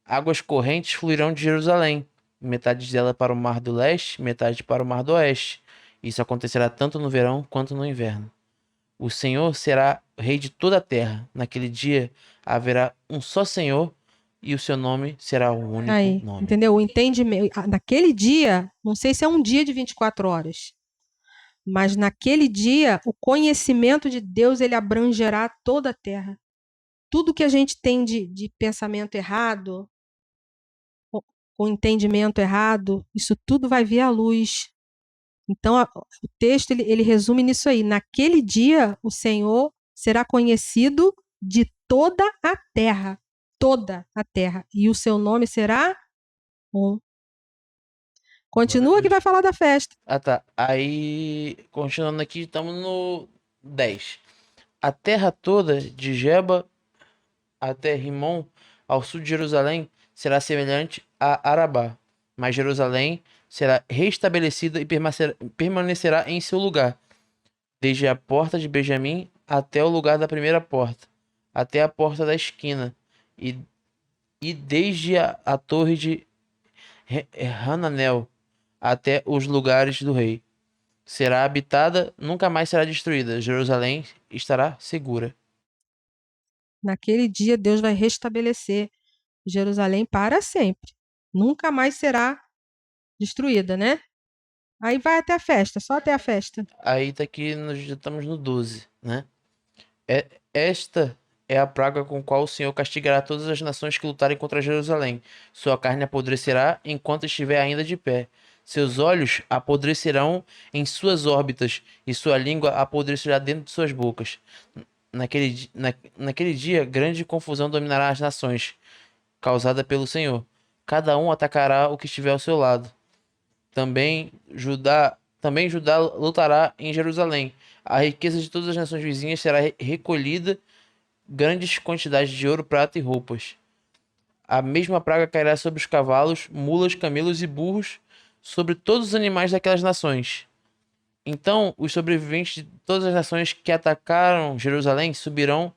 águas correntes fluirão de Jerusalém, metade dela para o mar do leste, metade para o mar do oeste. Isso acontecerá tanto no verão quanto no inverno. O Senhor será rei de toda a terra. Naquele dia haverá um só Senhor e o seu nome será o único aí, nome. entendeu? O entendimento, naquele dia, não sei se é um dia de 24 horas, mas naquele dia, o conhecimento de Deus, ele abrangerá toda a terra. Tudo que a gente tem de pensamento errado, com entendimento errado, isso tudo vai vir à luz. Então, o texto ele resume nisso aí. Naquele dia, o Senhor será conhecido de toda a terra. Toda a terra. E o seu nome será um. Glória a Continua que vai Deus. falar da festa. Ah, tá. Aí, continuando aqui, estamos no 10. A terra toda, de Geba até Rimon, ao sul de Jerusalém, será semelhante a Arabá. Mas Jerusalém será restabelecida e permanecerá em seu lugar, desde a porta de Benjamim até o lugar da primeira porta, até a porta da esquina, e, e desde a torre de Hananel até os lugares do rei. Será habitada, nunca mais será destruída. Jerusalém estará segura. Naquele dia, Deus vai restabelecer Jerusalém para sempre. Nunca mais será destruída, né? Aí vai até a festa, só até a festa. Aí tá aqui, nós já estamos no 12, né? Esta é a praga com qual o Senhor castigará todas as nações que lutarem contra Jerusalém. Sua carne apodrecerá enquanto estiver ainda de pé. Seus olhos apodrecerão em suas órbitas, e sua língua apodrecerá dentro de suas bocas. Naquele dia, grande confusão dominará as nações, causada pelo Senhor. Cada um atacará o que estiver ao seu lado. Também Judá lutará em Jerusalém. A riqueza de todas as nações vizinhas será recolhida, grandes quantidades de ouro, prata e roupas. A mesma praga cairá sobre os cavalos, mulas, camelos e burros, sobre todos os animais daquelas nações. Então os sobreviventes de todas as nações que atacaram Jerusalém subirão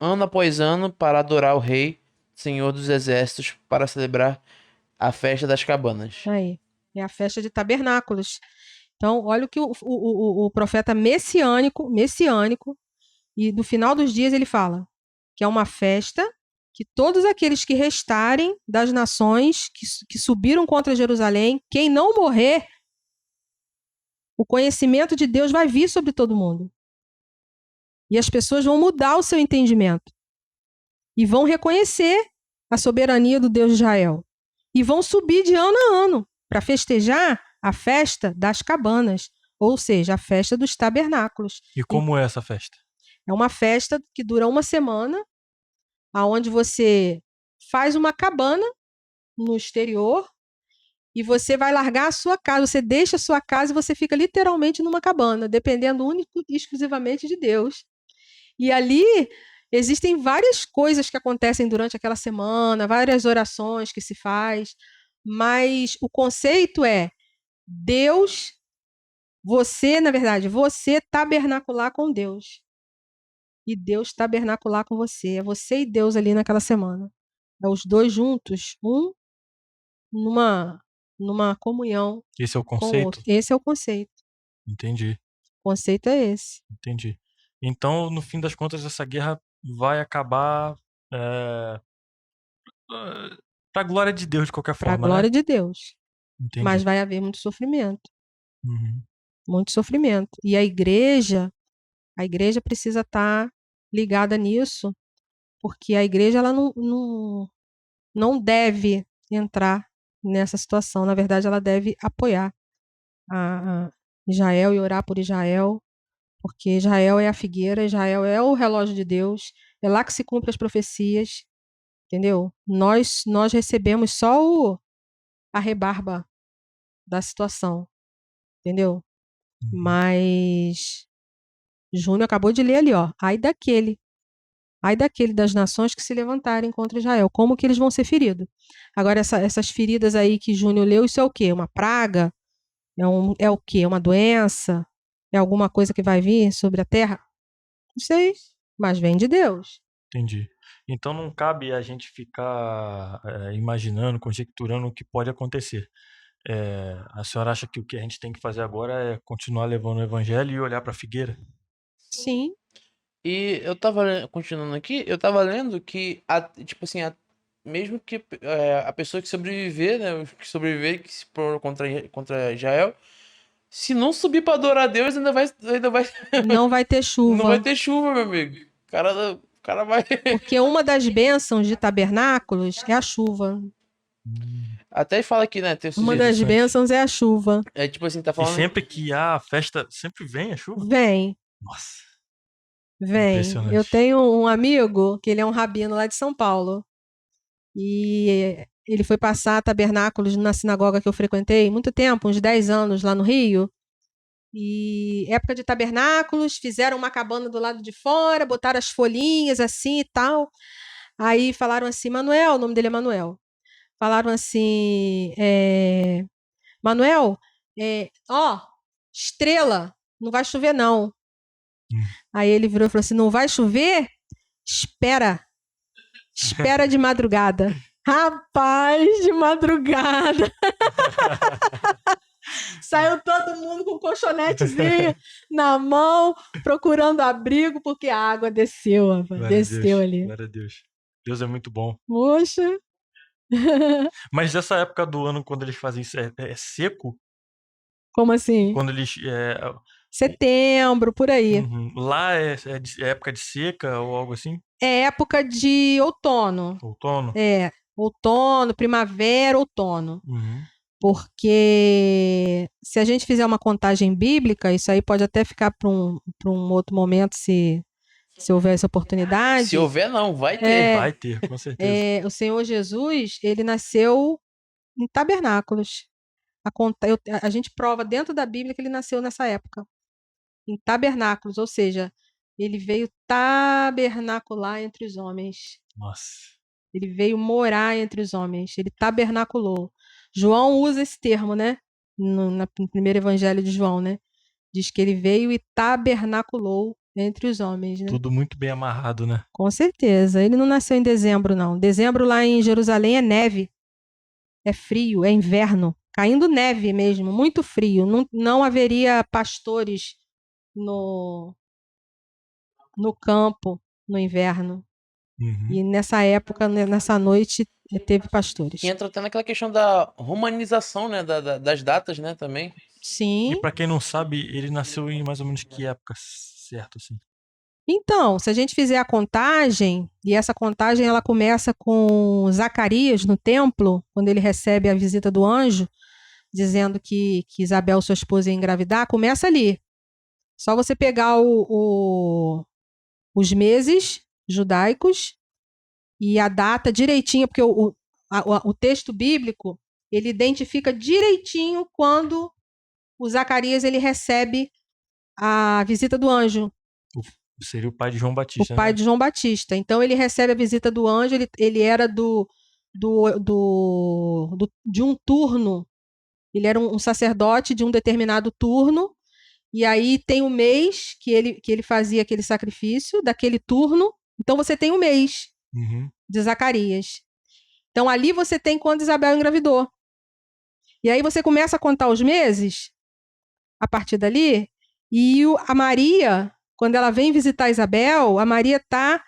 ano após ano para adorar o Rei, Senhor dos Exércitos, para celebrar a festa das cabanas. Aí. É a festa de tabernáculos. Então, olha o que o profeta messiânico, e no final dos dias ele fala que é uma festa que todos aqueles que restarem das nações que subiram contra Jerusalém, quem não morrer, o conhecimento de Deus vai vir sobre todo mundo. E as pessoas vão mudar o seu entendimento. E vão reconhecer a soberania do Deus de Israel. E vão subir de ano a ano para festejar a festa das cabanas, ou seja, a festa dos tabernáculos. E como é essa festa? É uma festa que dura uma semana, aonde você faz uma cabana no exterior e você vai largar a sua casa, você deixa a sua casa e você fica literalmente numa cabana, dependendo único e exclusivamente de Deus. E ali existem várias coisas que acontecem durante aquela semana, várias orações que se faz, mas o conceito é Deus, você, na verdade, você tabernacular com Deus. E Deus tabernacular com você. É você e Deus ali naquela semana. É os dois juntos, um numa comunhão Esse é o com o conceito? outro. Esse é o conceito. Entendi, O conceito é esse. entendi. Então, no fim das contas, essa guerra vai acabar é, pra glória de Deus, de qualquer Para a forma, né? glória de Deus. Mas Entendi. vai haver muito sofrimento. Uhum. Muito sofrimento. E a igreja precisa estar ligada nisso, porque a igreja ela não deve entrar nessa situação. Na verdade, ela deve apoiar a Israel e orar por Israel, porque Israel é a figueira, Israel é o relógio de Deus, é lá que se cumprem as profecias, entendeu? Nós recebemos só a rebarba da situação, entendeu? Uhum. Mas Júnior acabou de ler ali, ó, ai daquele das nações que se levantarem contra Israel, como que eles vão ser feridos? Agora, essas feridas aí que Júnior leu, isso é o quê? Uma praga? É o quê? Uma doença? É alguma coisa que vai vir sobre a terra? Não sei, mas vem de Deus. Entendi. Então não cabe a gente ficar imaginando, conjecturando o que pode acontecer. A senhora acha que o que a gente tem que fazer agora é continuar levando o evangelho e olhar para a figueira? Sim, E eu tava continuando aqui, eu tava lendo que, tipo assim, mesmo que a pessoa que sobreviver, né, os que sobreviver que se for contra Israel, se não subir pra adorar a Deus, ainda vai, não vai ter não vai chuva. ter chuva, meu amigo. O cara vai. Porque uma das bênçãos de tabernáculos é a chuva. Até fala aqui, né, texto Uma de. das Interessante. bênçãos é a chuva. É tipo assim, tá E falando. sempre que há festa, sempre vem a chuva? Vem, Nossa, vem. impressionante. Eu tenho um amigo que ele é um rabino lá de São Paulo. E ele foi passar tabernáculos na sinagoga que eu frequentei muito tempo, uns 10 anos lá no Rio. E época de tabernáculos, fizeram uma cabana do lado de fora, botaram as folhinhas assim e tal. Aí falaram assim, Manuel, o nome dele é Manuel. Falaram assim, Manuel, ó, estrela, não vai chover não. Aí ele virou e falou assim, não vai chover? Espera de madrugada. Rapaz, de madrugada. Saiu todo mundo com um colchonetezinho na mão, procurando abrigo, porque a água desceu, rapaz. Glória a Desceu Deus, ali. glória a Deus. Deus é muito bom. Poxa, Mas essa época do ano, quando eles fazem isso, é seco? como assim? Quando eles. Setembro, por aí. Lá é época de seca ou algo assim? É época de outono. Outono? É, outono, primavera, outono. Uhum. Porque se a gente fizer uma contagem bíblica, isso aí pode até ficar para um outro momento, se houver essa oportunidade. Se houver, não, vai ter. Vai ter, com certeza. O Senhor Jesus, ele nasceu em tabernáculos. A gente prova dentro da Bíblia que ele nasceu nessa época, em tabernáculos, ou seja, ele veio tabernacular entre os homens. Nossa. Ele veio morar entre os homens, ele tabernaculou. João usa esse termo, né? No primeiro evangelho de João, né? Diz que ele veio e tabernaculou entre os homens, né? Tudo muito bem amarrado, né? Com certeza. Ele não nasceu em dezembro, não. Dezembro lá em Jerusalém é neve. É frio, é inverno. Caindo neve mesmo, muito frio. Não haveria pastores no campo no inverno. Uhum. E nessa época, nessa noite, teve pastores. E entra até naquela questão da romanização, né? Das datas, né? Também. Sim. E pra quem não sabe, ele nasceu em mais ou menos que época, certo, assim? Então, se a gente fizer a contagem, e essa contagem ela começa com Zacarias no templo, quando ele recebe a visita do anjo, dizendo que Isabel, sua esposa, ia engravidar, começa ali. Só você pegar os meses judaicos e a data direitinho, porque o texto bíblico, ele identifica direitinho quando o Zacarias ele recebe a visita do anjo. Seria o pai de João O Batista, pai né? de João Batista. Então ele recebe a visita do anjo, ele era de um turno, ele era um sacerdote de um determinado turno, e aí tem o mês que ele fazia aquele sacrifício, daquele turno. Então você tem o mês Uhum. de Zacarias. Então ali você tem quando Isabel engravidou. E aí você começa a contar os meses a partir dali, e a Maria, quando ela vem visitar Isabel, a Maria está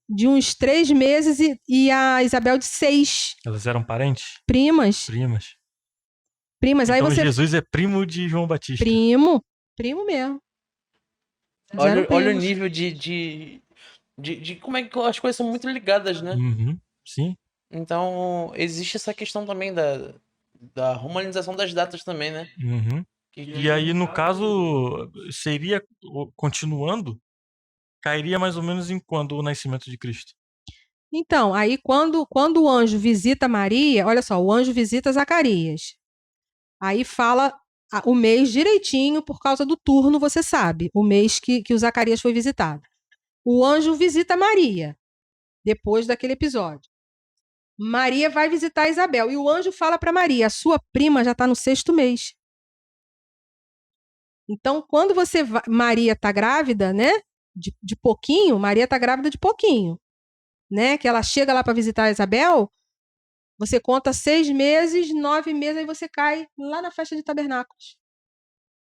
de uns 3 meses e a Isabel de 6. Elas eram parentes? Primas. Primas. Primas. Aí Então você. Jesus é primo de João Batista. Primo. Primo mesmo. Eles eram Olha o primos. nível de como é que as coisas são muito ligadas, né? Uhum. Sim. Então, existe essa questão também da romanização das datas também, né? Uhum. E aí, no caso, seria, continuando, cairia mais ou menos em quando o nascimento de Cristo? Então, aí quando o anjo visita Maria, olha só, o anjo visita Zacarias. Aí fala o mês direitinho, por causa do turno, você sabe, o mês que o Zacarias foi visitado. O anjo visita Maria, depois daquele episódio. Maria vai visitar Isabel, e o anjo fala para Maria, a sua prima já está no 6º mês. Então, quando Maria está grávida, né, de pouquinho, Maria está grávida de pouquinho, né, que ela chega lá para visitar a Isabel, você conta 6 meses, 9 meses, aí você cai lá na festa de tabernáculos.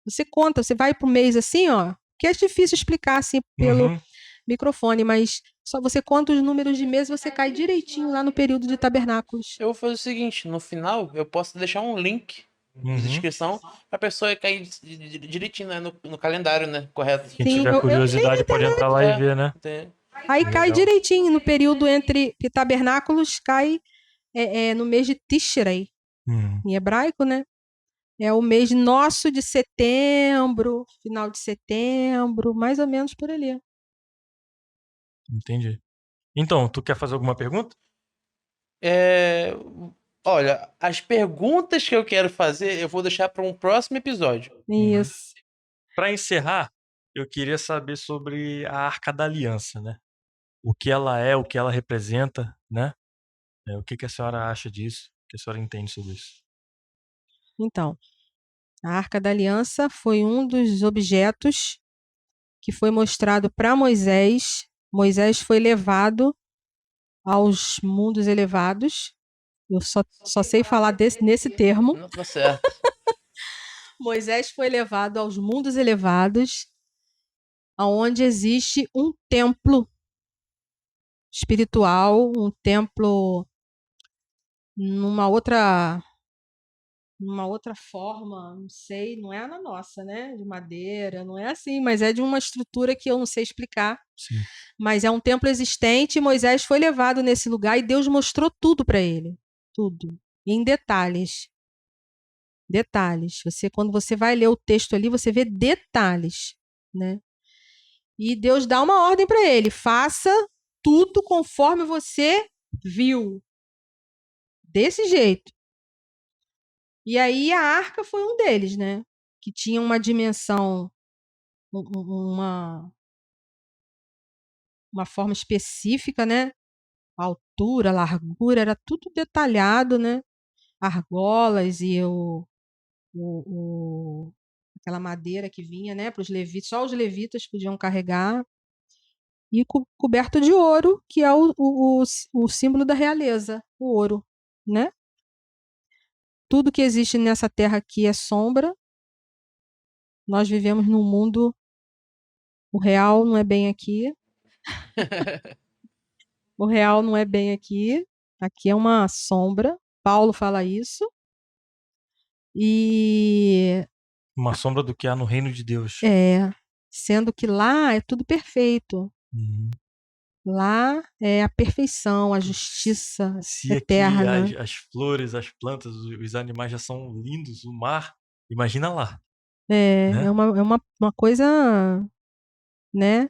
Você conta, você vai pro mês assim, ó, que é difícil explicar assim pelo microfone, mas só você conta os números de meses, você cai direitinho lá no período de tabernáculos. Eu vou fazer o seguinte, no final eu posso deixar um link de descrição pra pessoa cair direitinho, né, no calendário, né, correto. Quem Sim, tiver curiosidade pode entrar lá e ver, né? Aí cai Legal. direitinho no período entre que tabernáculos cai no mês de Tishrei, em hebraico, né? É o mês nosso de setembro, final de setembro, mais ou menos por ali. Entendi. Então, tu quer fazer alguma pergunta? Olha, as perguntas que eu quero fazer eu vou deixar para um próximo episódio. Isso. Para encerrar, eu queria saber sobre a Arca da Aliança, né? O que ela é, o que ela representa, né? O que a senhora acha disso? O que a senhora entende sobre isso? Então, a Arca da Aliança foi um dos objetos que foi mostrado para Moisés. Moisés foi levado aos mundos elevados. Eu só sei falar nesse termo. Não tá certo. Moisés foi levado aos mundos elevados, onde existe um templo espiritual, um templo numa outra forma, não sei, não é na nossa, né? De madeira, não é assim, mas é de uma estrutura que eu não sei explicar. Sim. Mas é um templo existente, e Moisés foi levado nesse lugar e Deus mostrou tudo para ele, tudo, em detalhes. Detalhes. Quando você vai ler o texto ali, você vê detalhes, né? E Deus dá uma ordem para ele: faça tudo conforme você viu. Desse jeito. E aí a arca foi um deles, né? Que tinha uma dimensão, uma forma específica, né? A altura, a largura, era tudo detalhado, né? Argolas e aquela madeira que vinha, né? Para os levitas, só os levitas podiam carregar. E coberto de ouro, que é o símbolo da realeza, o ouro, né? Tudo que existe nessa terra aqui é sombra. Nós vivemos num mundo, o real não é bem aqui. O real não é bem aqui. Aqui é uma sombra. Paulo fala isso. E Uma sombra do que há no reino de Deus. Sendo que lá é tudo perfeito. Uhum. Lá é a perfeição, a justiça Se aqui eterna. as flores, as plantas, os animais já são lindos, o mar, imagina lá, É né? uma coisa, né?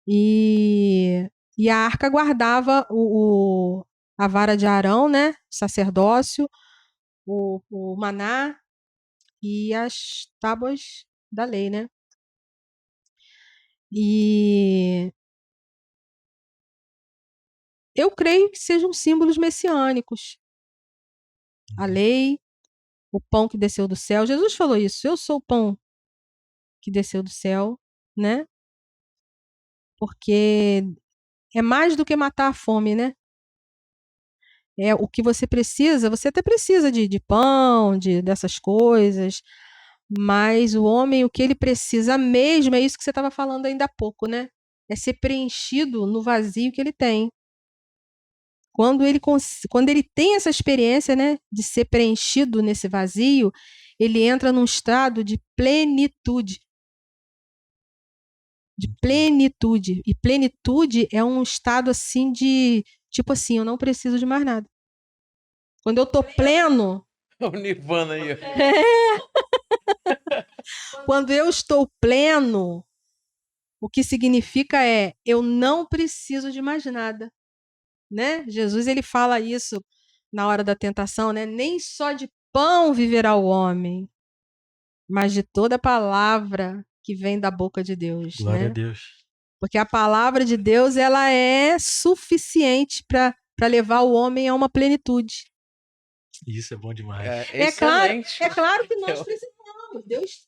E a arca guardava a vara de Arão, né? O sacerdócio, o maná e as tábuas da lei, né? E eu creio que sejam símbolos messiânicos. A lei, o pão que desceu do céu. Jesus falou isso. Eu sou o pão que desceu do céu, né? Porque é mais do que matar a fome, né? É o que você precisa. Você até precisa de pão, dessas coisas. Mas o homem, o que ele precisa mesmo, é isso que você estava falando ainda há pouco, né? É ser preenchido no vazio que ele tem. Quando ele tem essa experiência, né, de ser preenchido nesse vazio, ele entra num estado de plenitude. De plenitude. E plenitude é um estado assim de, tipo assim, eu não preciso de mais nada. Quando eu tô pleno, O Nirvana aí, ó. quando eu estou pleno, o que significa é eu não preciso de mais nada, né? Jesus ele fala isso na hora da tentação, né? Nem só de pão viverá o homem, mas de toda palavra que vem da boca de Deus, Glória a né? Deus. Porque a palavra de Deus ela é suficiente para levar o homem a uma plenitude. Isso é bom demais. Excelente. É claro que nós precisamos.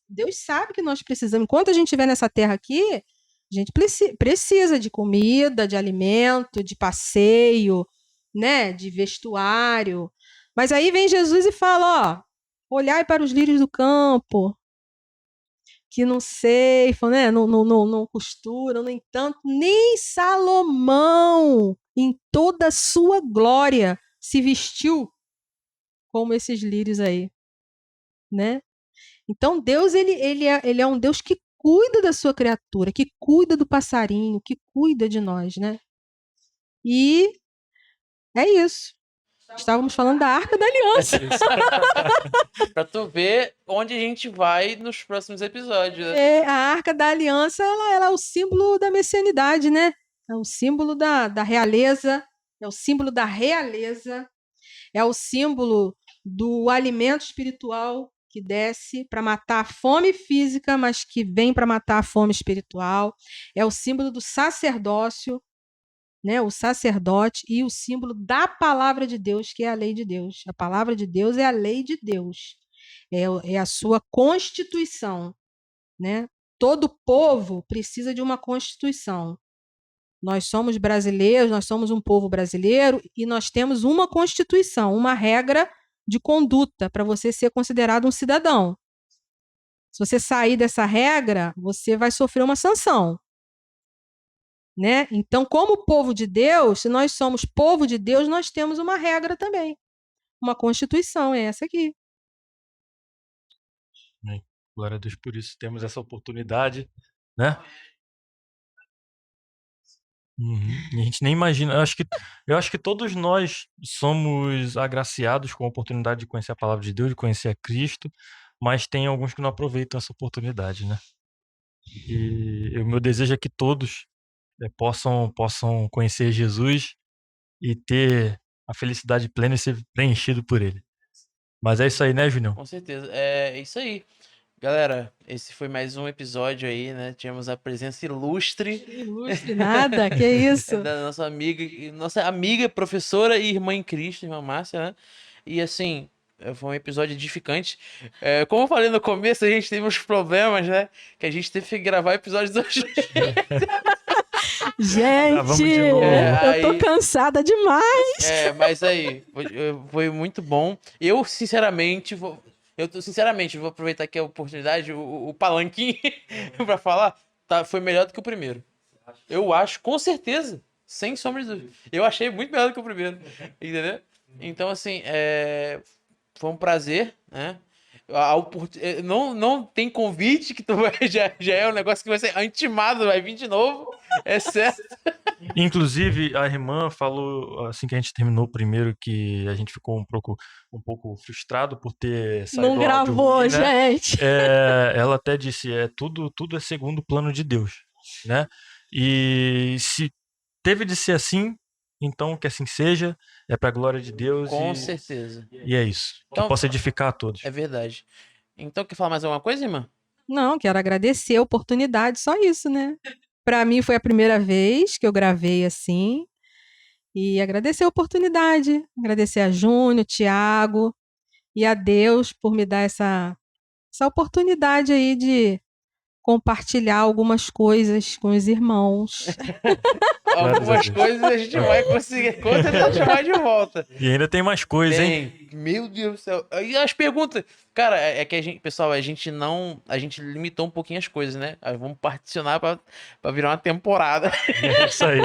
Deus sabe que nós precisamos. Enquanto a gente estiver nessa terra aqui, a gente precisa de comida, de alimento, de passeio, né, de vestuário. Mas aí vem Jesus e fala, ó, olhai para os lírios do campo, que não ceifam, né? Não costuram, no entanto, nem Salomão, em toda a sua glória, se vestiu como esses lírios aí, né? Então, Deus, ele é um Deus que cuida da sua criatura, que cuida do passarinho, que cuida de nós, né? E é isso. Estávamos falando da Arca da Aliança. Pra tu ver onde a gente vai nos próximos episódios, né? A Arca da Aliança, ela é o símbolo da messianidade, né? É o símbolo da realeza, é o símbolo da realeza, é o símbolo do alimento espiritual que desce para matar a fome física, mas que vem para matar a fome espiritual. É o símbolo do sacerdócio, né? O sacerdote e o símbolo da palavra de Deus, que é a lei de Deus. A palavra de Deus é a lei de Deus. É a sua constituição, né? Todo povo precisa de uma constituição. Nós somos brasileiros, nós somos um povo brasileiro e nós temos uma constituição, uma regra de conduta para você ser considerado um cidadão. Se você sair dessa regra, você vai sofrer uma sanção, né? Então, como povo de Deus, se nós somos povo de Deus, nós temos uma regra também, uma constituição, é essa aqui. Amém. Glória a Deus por isso. Temos essa oportunidade, né? E a gente nem imagina. Eu acho que todos nós somos agraciados com a oportunidade de conhecer a palavra de Deus, de conhecer a Cristo, mas tem alguns que não aproveitam essa oportunidade, né? E o meu desejo é que todos possam conhecer Jesus e ter a felicidade plena e ser preenchido por Ele. Mas é isso aí, né, Junião? Com certeza. É isso aí. Galera, esse foi mais um episódio aí, né? Tivemos a presença ilustre. Ilustre nada, que isso? Da nossa amiga, professora e irmã em Cristo, irmã Márcia, né? E assim, foi um episódio edificante. Como eu falei no começo, a gente teve uns problemas, né? Que a gente teve que gravar episódios hoje. Gente, eu tô cansada demais. Mas aí, foi muito bom. Eu, sinceramente, vou aproveitar aqui a oportunidade, o palanquinho, pra falar, foi melhor do que o primeiro. Eu acho, com certeza, sem sombra de dúvida. Eu achei muito melhor do que o primeiro, entendeu? Então, assim, foi um prazer, né? Não tem convite que tu vai, já é um negócio que vai ser intimado, vai vir de novo. É certo. Inclusive, a irmã falou, assim que a gente terminou o primeiro, que a gente ficou um pouco frustrado por ter saído Não o áudio gravou, ruim, né? gente. Ela até disse, tudo é segundo o plano de Deus, né? E se teve de ser assim, então que assim seja, é pra glória de Deus Com certeza. e é isso. Que Então, possa edificar a todos. é verdade. Então, quer falar mais alguma coisa, irmã? Não, quero agradecer a oportunidade, só isso, né? Para mim foi a primeira vez que eu gravei assim. E agradecer a oportunidade, agradecer a Júnior, Tiago e a Deus por me dar essa oportunidade aí de compartilhar algumas coisas com os irmãos. Algumas coisas a gente vai conseguir com certeza chamar de volta. E ainda tem mais coisas, hein? Meu Deus do céu. E as perguntas? Cara, é que a gente, pessoal, a gente limitou um pouquinho as coisas, né? Vamos particionar pra virar uma temporada. É isso aí.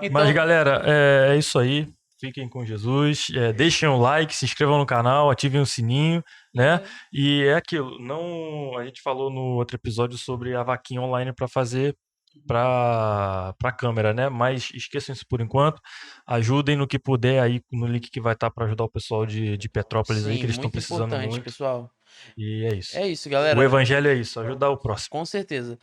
Então, Mas, galera, é isso aí. Fiquem com Jesus. Deixem o like, se inscrevam no canal, ativem o sininho, né? E é aquilo. A gente falou no outro episódio sobre a vaquinha online para fazer para câmera, né? Mas esqueçam isso por enquanto. Ajudem no que puder aí no link que vai estar para ajudar o pessoal de Petrópolis aí, sim, que eles estão muito precisando importante, muito. pessoal. E é isso. É isso, galera. O evangelho é isso, ajudar o próximo. Com certeza.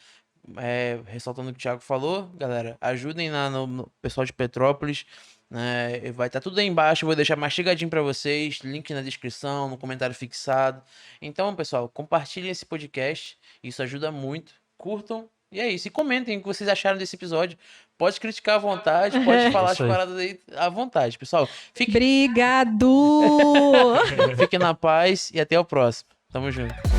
Ressaltando o que o Thiago falou, galera, ajudem no pessoal de Petrópolis. Né? Vai estar tudo aí embaixo, eu vou deixar mastigadinho para vocês, link na descrição, no comentário fixado. Então, pessoal, compartilhem esse podcast, isso ajuda muito. Curtam, e é isso. E comentem o que vocês acharam desse episódio. Pode criticar à vontade, pode falar as Isso aí. paradas aí à vontade, pessoal. Obrigado! Fiquem na paz e até o próximo. Tamo junto.